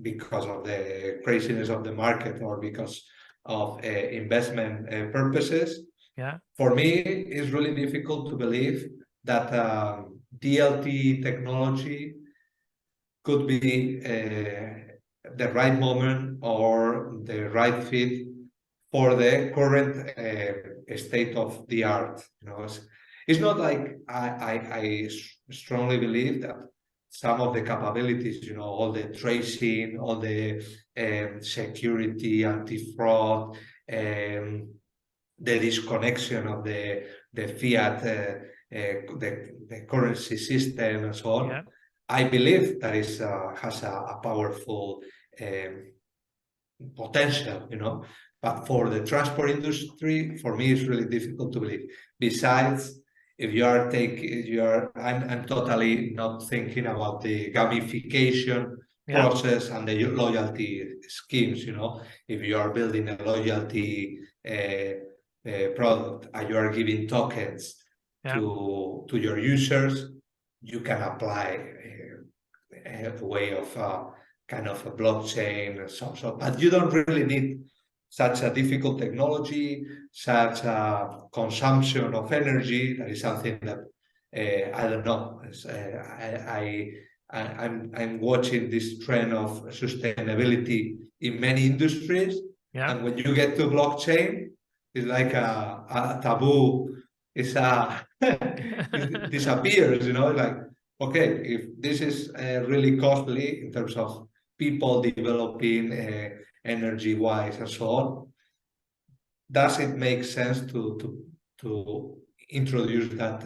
because of the craziness of the market or because of investment purposes. For me, it's really difficult to believe that DLT technology could be the right moment or the right fit for the current state of the art. It's not like I strongly believe that some of the capabilities, all the tracing, all the security, anti-fraud, the disconnection of the fiat, the currency system, and so on. I believe that has a powerful potential, but for the transport industry, for me, it's really difficult to believe. Besides, if I'm totally not thinking about the gamification process and the loyalty schemes. If you are building a loyalty product and you are giving tokens to your users, you can apply a way of kind of a blockchain, but you don't really need such a difficult technology, such a consumption of energy. That is something that I don't know. I'm watching this trend of sustainability in many industries, and when you get to blockchain, it's like a taboo. It disappears. Like, okay, if this is really costly in terms of people developing energy-wise and so on, does it make sense to introduce that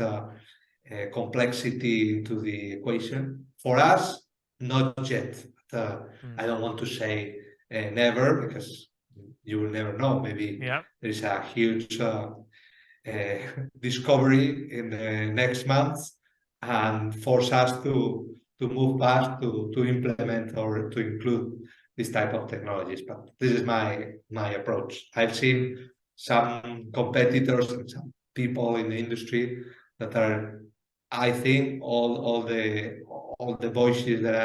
complexity into the equation? For us, not yet. I don't want to say never, because you will never know. Maybe there is a huge discovery in the next months and force us to move fast to implement or to include this type of technologies. But this is my approach. I've seen some competitors and some people in the industry that are, I think, all the voices that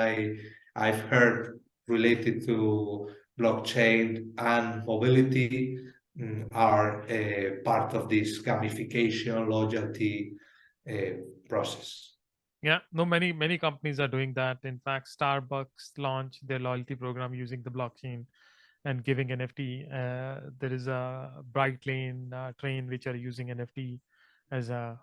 I've heard related to blockchain and mobility are part of this gamification loyalty process. Many companies are doing that. In fact, Starbucks launched their loyalty program using the blockchain and giving NFT. There is a Bright Lane train which are using NFT as a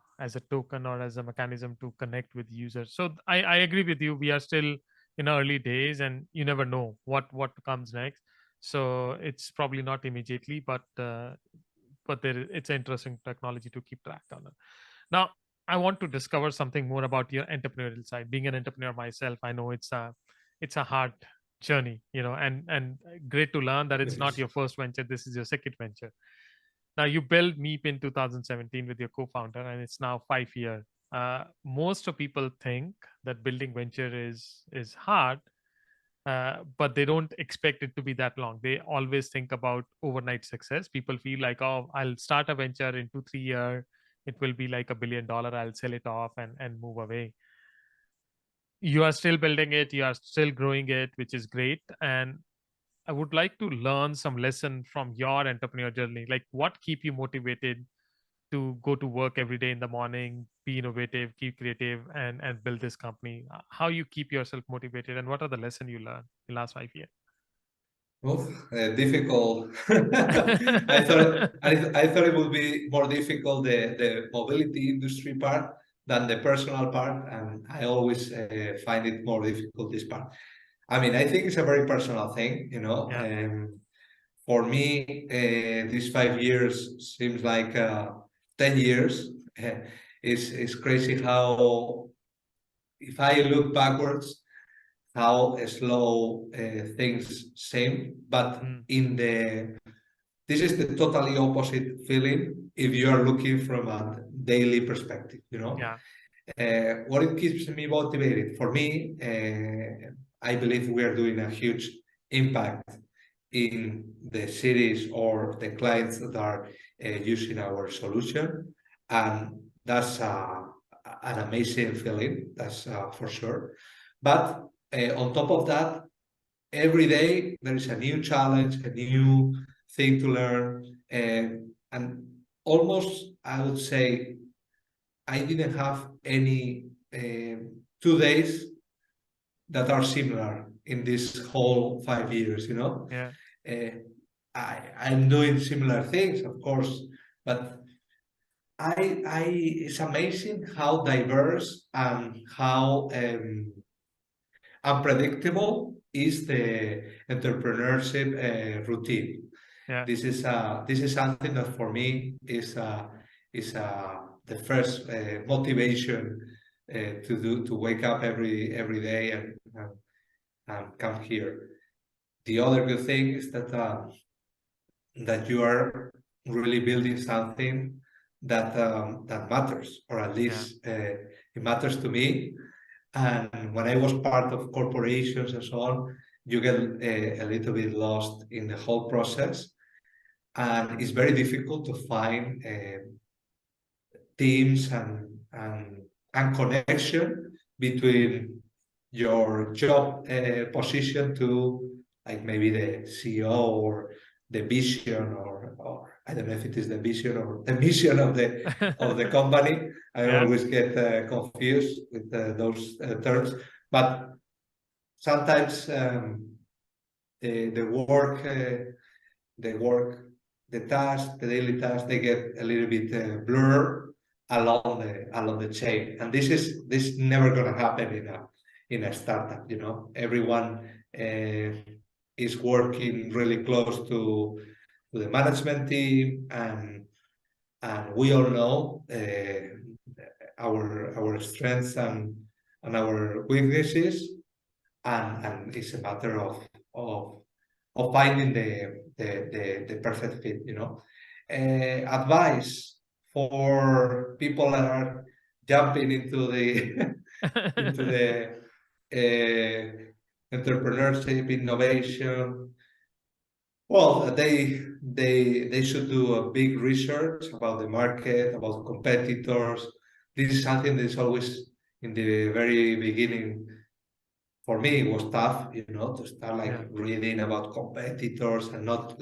token or as a mechanism to connect with users. So I agree with you. We are still in early days, and you never know what comes next. So it's probably not immediately, but it's an interesting technology to keep track on. Now, I want to discover something more about your entrepreneurial side. Being an entrepreneur myself, I know it's a hard journey, and great to learn that it's not your first venture. This is your second venture. Now, you built Meep in 2017 with your co-founder, and it's now 5 years. Most of people think that building venture is hard, but they don't expect it to be that long. They always think about overnight success. People feel like, oh, I'll start a venture in 2-3 years. It will be like $1 billion. I'll sell it off and move away. You are still building it. You are still growing it, which is great. And I would like to learn some lesson from your entrepreneur journey. Like, what keep you motivated to go to work every day in the morning, be innovative, keep creative, and build this company? How you keep yourself motivated, and what are the lessons you learned in the last 5 years? Difficult. I thought it would be more difficult, the mobility industry part, than the personal part, and I always find it more difficult, this part. I mean, I think it's a very personal thing, for me, these 5 years seems like 10 years. It's crazy how if I look backwards, how slow things seem, but this is the totally opposite feeling if you are looking from a daily perspective, Yeah. What it keeps me motivated? For me, I believe we are doing a huge impact in the cities or the clients that are using our solution. And that's an amazing feeling, that's for sure. But on top of that, every day there is a new challenge, a new thing to learn. And almost, I would say, I didn't have any 2 days that are similar in this whole 5 years, Yeah. I'm doing similar things, of course, but it's amazing how diverse and how unpredictable is the entrepreneurship routine. Yeah. This is something that for me is the first motivation to wake up every day and come here. The other good thing is that you are really building something that matters, or at least it matters to me. And when I was part of corporations and so on, you get a little bit lost in the whole process, and it's very difficult to find teams and connection between your job position to, like, maybe the CEO or the vision, or I don't know if it is the vision or the mission of the company. I Yeah. always get confused with those terms, but sometimes the work, the task, the daily tasks, they get a little bit blurred along the chain, and this is never going to happen in a startup. Everyone is working really close to the management team, and we all know our strengths and our weaknesses, and it's a matter of finding the perfect fit. Advice for people that are jumping into the into the entrepreneurship, innovation. Well, they should do a big research about the market, about competitors. This is something that is always in the very beginning. For me, it was tough, to start reading about competitors and not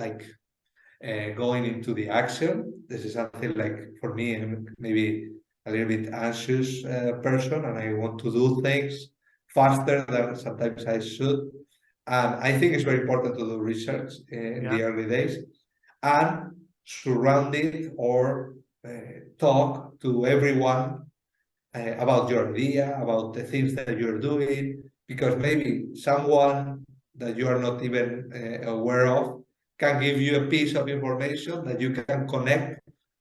going into the action. This is something like, for me, I'm maybe a little bit anxious person, and I want to do things faster than sometimes I should. And I think it's very important to do research in the early days, and surround it or talk to everyone about your idea, about the things that you're doing, because maybe someone that you are not even aware of can give you a piece of information that you can connect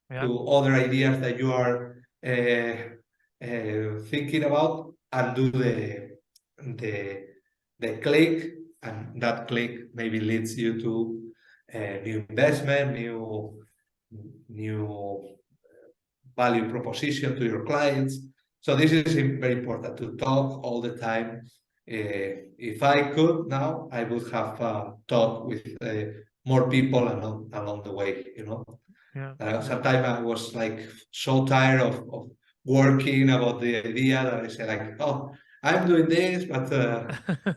to other ideas that you are thinking about, and do the click, and that click maybe leads you to new investment, new value proposition to your clients. So this is very important, to talk all the time. If I could now, I would have talked with more people along the way. Sometimes I was so tired of working about the idea that I said, oh, I'm doing this, but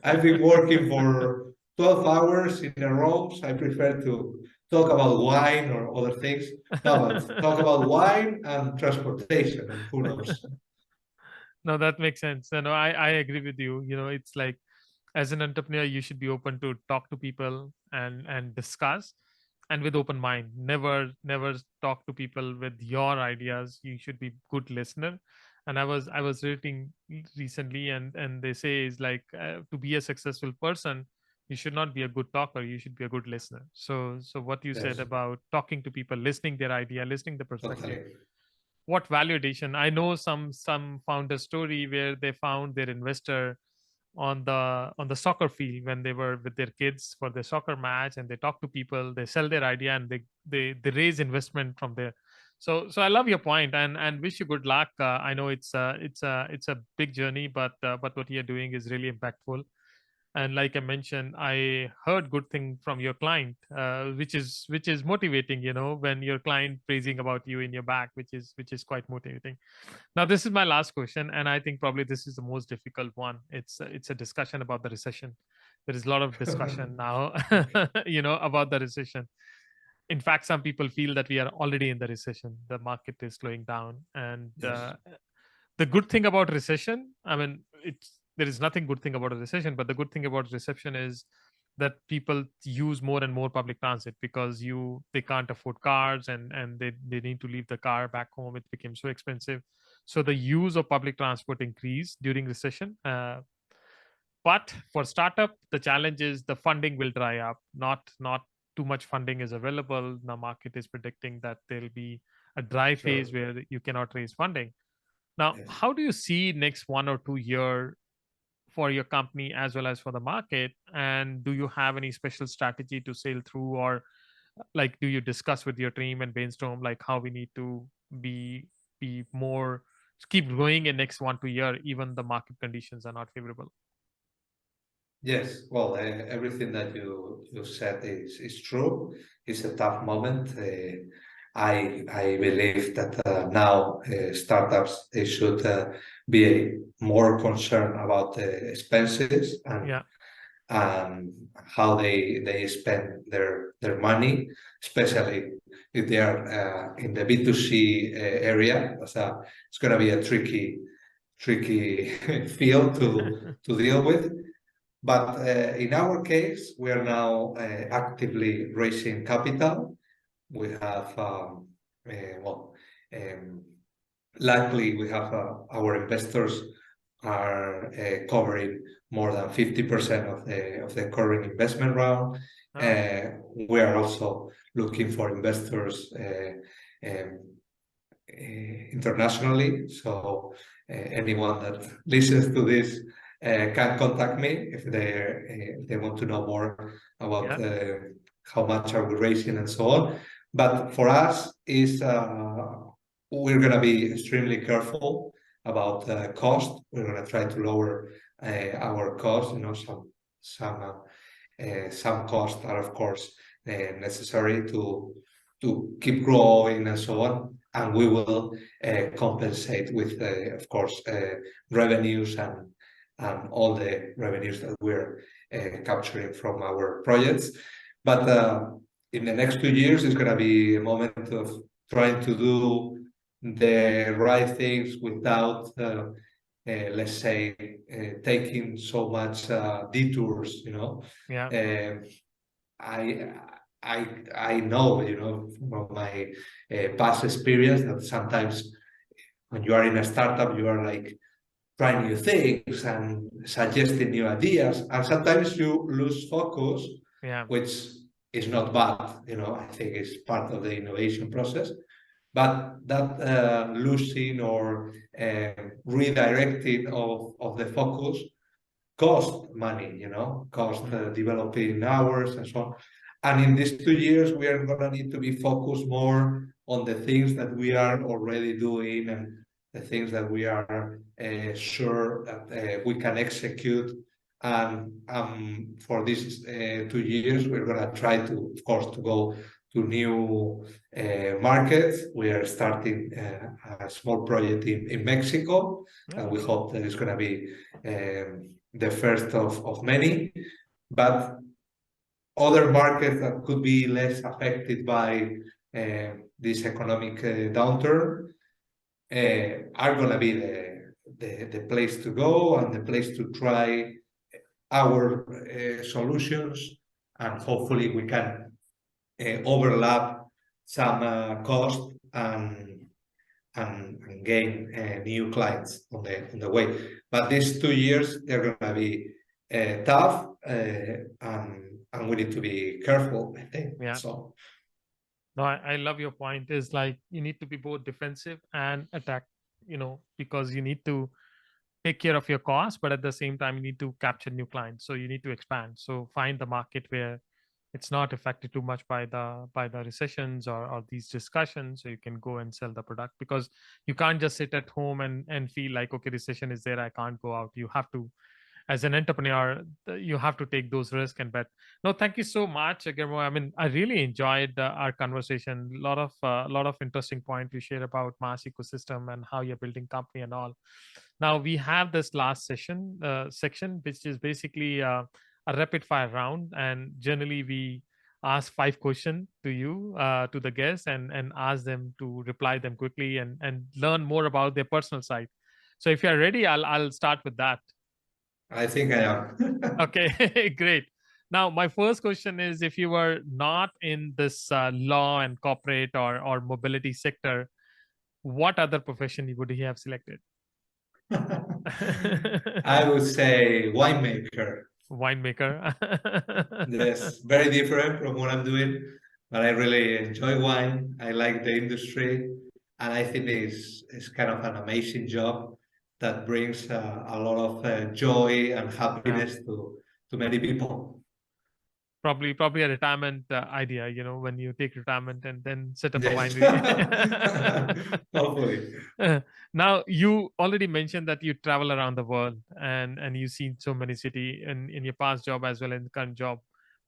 I've been working for 12 hours in a row, so I prefer to talk about wine or other things. No, but talk about wine and transportation, and who knows. No, that makes sense. No, I agree with you. It's like, as an entrepreneur, you should be open to talk to people and discuss, and with open mind. Never talk to people with your ideas. You should be good listener. And I was reading recently, and they say is like, to be a successful person, you should not be a good talker, you should be a good listener. So what you said Yes, about talking to people, listening their idea, listening the perspective, totally. what validation? I know some founder story where they found their investor on the soccer field when they were with their kids for their soccer match, and they talk to people, they sell their idea, and they raise investment from there. So I love your point, and wish you good luck. I know it's a big journey, but what you're doing is really impactful. And like I mentioned, I heard good thing from your client, which is motivating, when your client praising about you in your back, which is quite motivating. Now, this is my last question, and I think probably this is the most difficult one. It's a discussion about the recession. There is a lot of discussion now, about the recession. In fact, some people feel that we are already in the recession. The market is slowing down, and Yes. the good thing about recession, I mean, there is nothing good thing about a recession, but the good thing about recession is that people use more and more public transit, because they can't afford cars, and they need to leave the car back home. It became so expensive, so the use of public transport increased during recession. But for startup, the challenge is the funding will dry up. Not too much funding is available. The market is predicting that there'll be a dry Sure. phase where you cannot raise funding. Now, Yes. how do you see next 1 or 2 year for your company as well as for the market? And do you have any special strategy to sail through, or like, do you discuss with your team and brainstorm like how we need to be more keep growing in next 1 2 year, even the market conditions are not favorable? Yes, well, everything that you said is true. It's a tough moment. I believe that now startups, they should be more concerned about the expenses Yeah. and how they spend their money, especially if they are in the B2C area. It's going to be a tricky field to deal with. But in our case, we are now actively raising capital. We have, um, luckily, we have our investors are covering more than 50% of the current investment round. Oh, We are also looking for investors um, internationally. So anyone that listens to this can contact me if they want to know more about yeah. how much are we raising and so on. But for us, is we're going to be extremely careful about cost. We're going to try to lower our costs. Some costs are, of course, necessary to keep growing and so on, and we will compensate with, of course, revenues and all the revenues that we're capturing from our projects. But in the next 2 years, it's going to be a moment of trying to do the right things without, let's say, taking so much detours. Yeah. I I know, from my past experience, that sometimes when you are in a startup, you are like trying new things and suggesting new ideas, and sometimes you lose focus, Yeah. which is not bad. I think it's part of the innovation process. But that losing or redirecting of the focus cost money, cost Mm. developing hours and so on. And in these 2 years, we are going to need to be focused more on the things that we are already doing and the things that we are sure that we can execute. And for these 2 years, we're going to try to, of course, to go to new markets. We are starting a small project in Mexico, and we Okay. hope that it's going to be the first of many. But other markets that could be less affected by this economic downturn are going to be the place to go and the place to try our solutions, and hopefully we can overlap some cost and gain new clients on the way. But these 2 years, they're going to be tough, and we need to be careful, I think. Yeah. So No, I love your point. Is like you need to be both defensive and attack, because you need to take care of your costs, but at the same time, you need to capture new clients. So you need to expand. So find the market where it's not affected too much by the recessions or these discussions, so you can go and sell the product, because you can't just sit at home and feel like, okay, recession is there, I can't go out. You have to, as an entrepreneur, you have to take those risks and bet. No, thank you so much, Guillermo. I mean, I really enjoyed our conversation. A lot of interesting points you shared about MaaS ecosystem and how you're building company and all. Now we have this last section, which is basically a rapid fire round, and generally we ask 5 questions to you, to the guests, and ask them to reply them quickly and learn more about their personal side. So if you're ready, I'll start with that. I think I am. Okay, great. Now, my first question is, if you were not in this law and corporate or mobility sector, what other profession would you have selected? I would say winemaker. Winemaker. Yes, very different from what I'm doing, but I really enjoy wine. I like the industry, and I think it's kind of an amazing job that brings a lot of joy and Yeah. happiness to many people. Probably a retirement idea, when you take retirement and then set up a Yes, winery. hopefully. Now, you already mentioned that you travel around the world and you've seen so many cities in your past job as well as in the current job.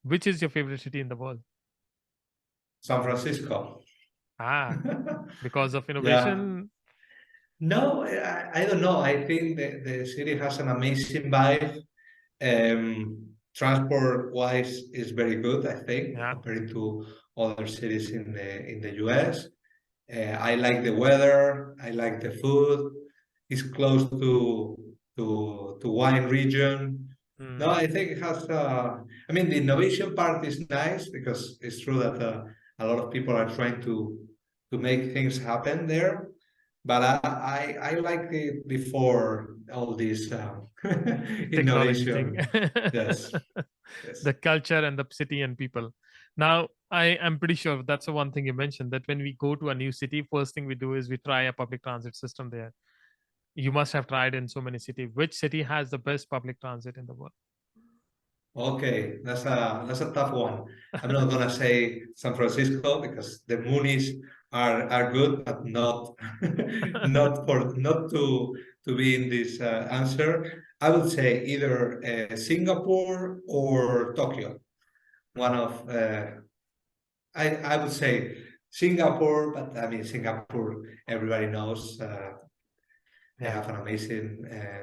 Which is your favorite city in the world? San Francisco. Ah, because of Yeah. innovation. No, I don't know. I think the city has an amazing vibe. Transport-wise is very good, I think, Yeah. compared to other cities in the US. I like the weather. I like the food. It's close to wine region. No, Mm, I think it has. I mean, the innovation part is nice because it's true that a lot of people are trying to make things happen there. But I liked it before all this technology thing. innovation. Yes, yes. The culture and the city and people. Now, I am pretty sure that's the one thing you mentioned, that when we go to a new city, first thing we do is we try a public transit system there. You must have tried in so many cities. Which city has the best public transit in the world? Okay, that's a tough one. I'm not gonna say San Francisco because the Moonies are good, but not not to be in this answer. I would say either Singapore or Tokyo. One Hmm. of I would say Singapore, but I mean Singapore. Everybody knows they Yeah, have an amazing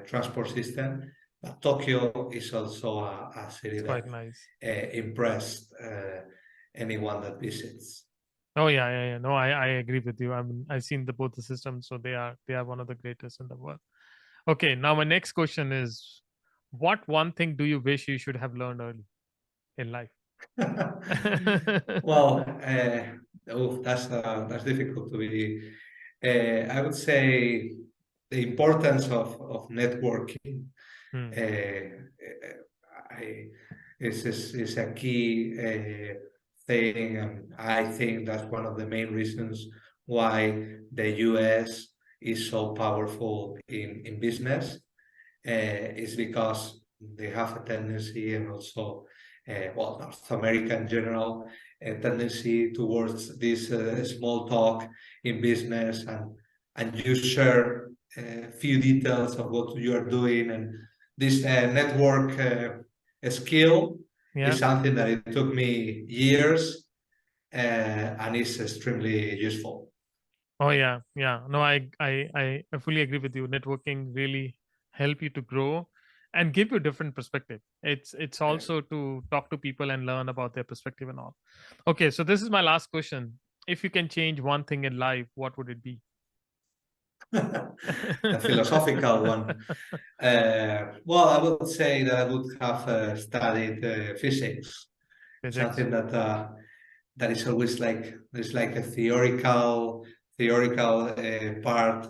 transport system. But Tokyo is also a city it's that quite nice. impressed anyone that visits. Oh yeah, yeah, yeah. No, I agree with you. I mean, I've seen the both the systems, so they are one of the greatest in the world. Okay, now my next question is, what one thing do you wish you should have learned early in life? Well, that's difficult to be. I would say the importance of networking Hmm. I, is a key thing, and I think that's one of the main reasons why the US is so powerful in business. Is because they have a tendency, and also, well, North America in general, a tendency towards this small talk in business, and you share a few details of what you are doing, and this network skill is Yeah. something that it took me years and is extremely useful. Oh yeah, yeah. No, I fully agree with you. Networking really help you to grow and give you different perspective. It's Yes. also to talk to people and learn about their perspective and all. Okay, so this is my last question. If you can change one thing in life, what would it be? The philosophical one. Well, I would say that I would have studied physics, Physics. something that is always like there's like a theoretical part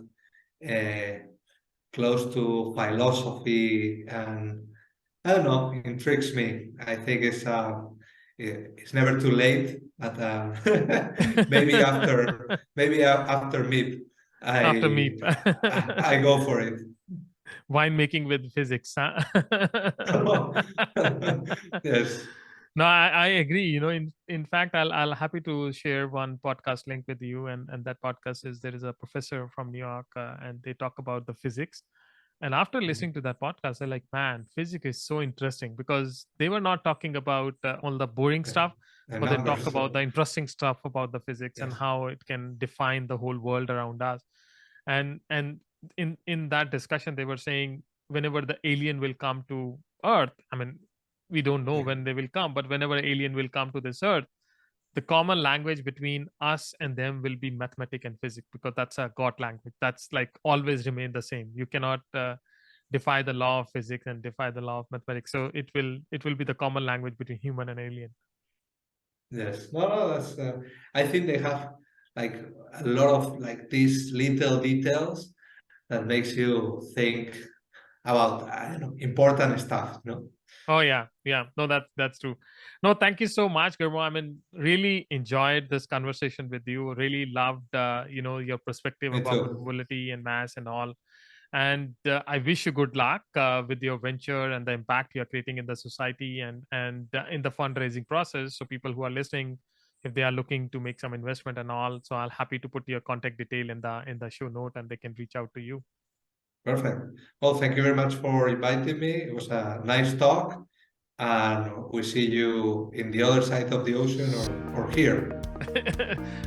uh, close to philosophy, and I don't know, intrigues me. I think it's never too late But maybe after Meep, After Meep. I go for it. Winemaking with physics, huh? Yes. No, I agree. In fact, I'll happy to share one podcast link with you, and that podcast is there is a professor from New York, and they talk about the physics. And after listening to that podcast, they're like, man, physics is so interesting, because they were not talking about all the boring stuff, but they talk about the interesting stuff about the physics and how it can define the whole world around us. And in that discussion, they were saying whenever the alien will come to Earth, I mean, we don't know when they will come, but whenever alien will come to this Earth, the common language between us and them will be mathematics and physics, because that's a God language. That's like always remain the same. You cannot defy the law of physics and defy the law of mathematics. So it will be the common language between human and alien. Yes. No, that's. I think they have like a lot of like these little details that makes you think about important stuff. No. Oh yeah. No, that's true. No, thank you so much, Guillermo. I mean, really enjoyed this conversation with you. Really loved your perspective Me about too. mobility and MaaS and all. And I wish you good luck with your venture and the impact you're creating in the society and in the fundraising process. So people who are listening, if they are looking to make some investment and all, so I'll happy to put your contact detail in the show note, and they can reach out to you. Perfect. Well, thank you very much for inviting me. It was a nice talk, and we see you in the other side of the ocean or here.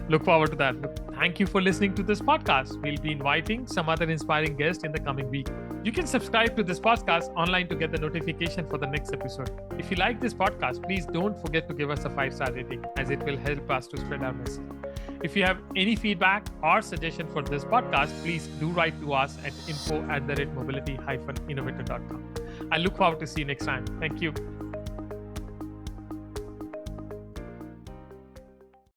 Look forward to that. Thank you for listening to this podcast. We'll be inviting some other inspiring guests in the coming week. You can subscribe to this podcast online to get the notification for the next episode. If you like this podcast, please don't forget to give us a 5-star rating, as it will help us to spread our message. If you have any feedback or suggestion for this podcast, please do write to us at info@mobility-innovator.com. I look forward to see you next time. Thank you.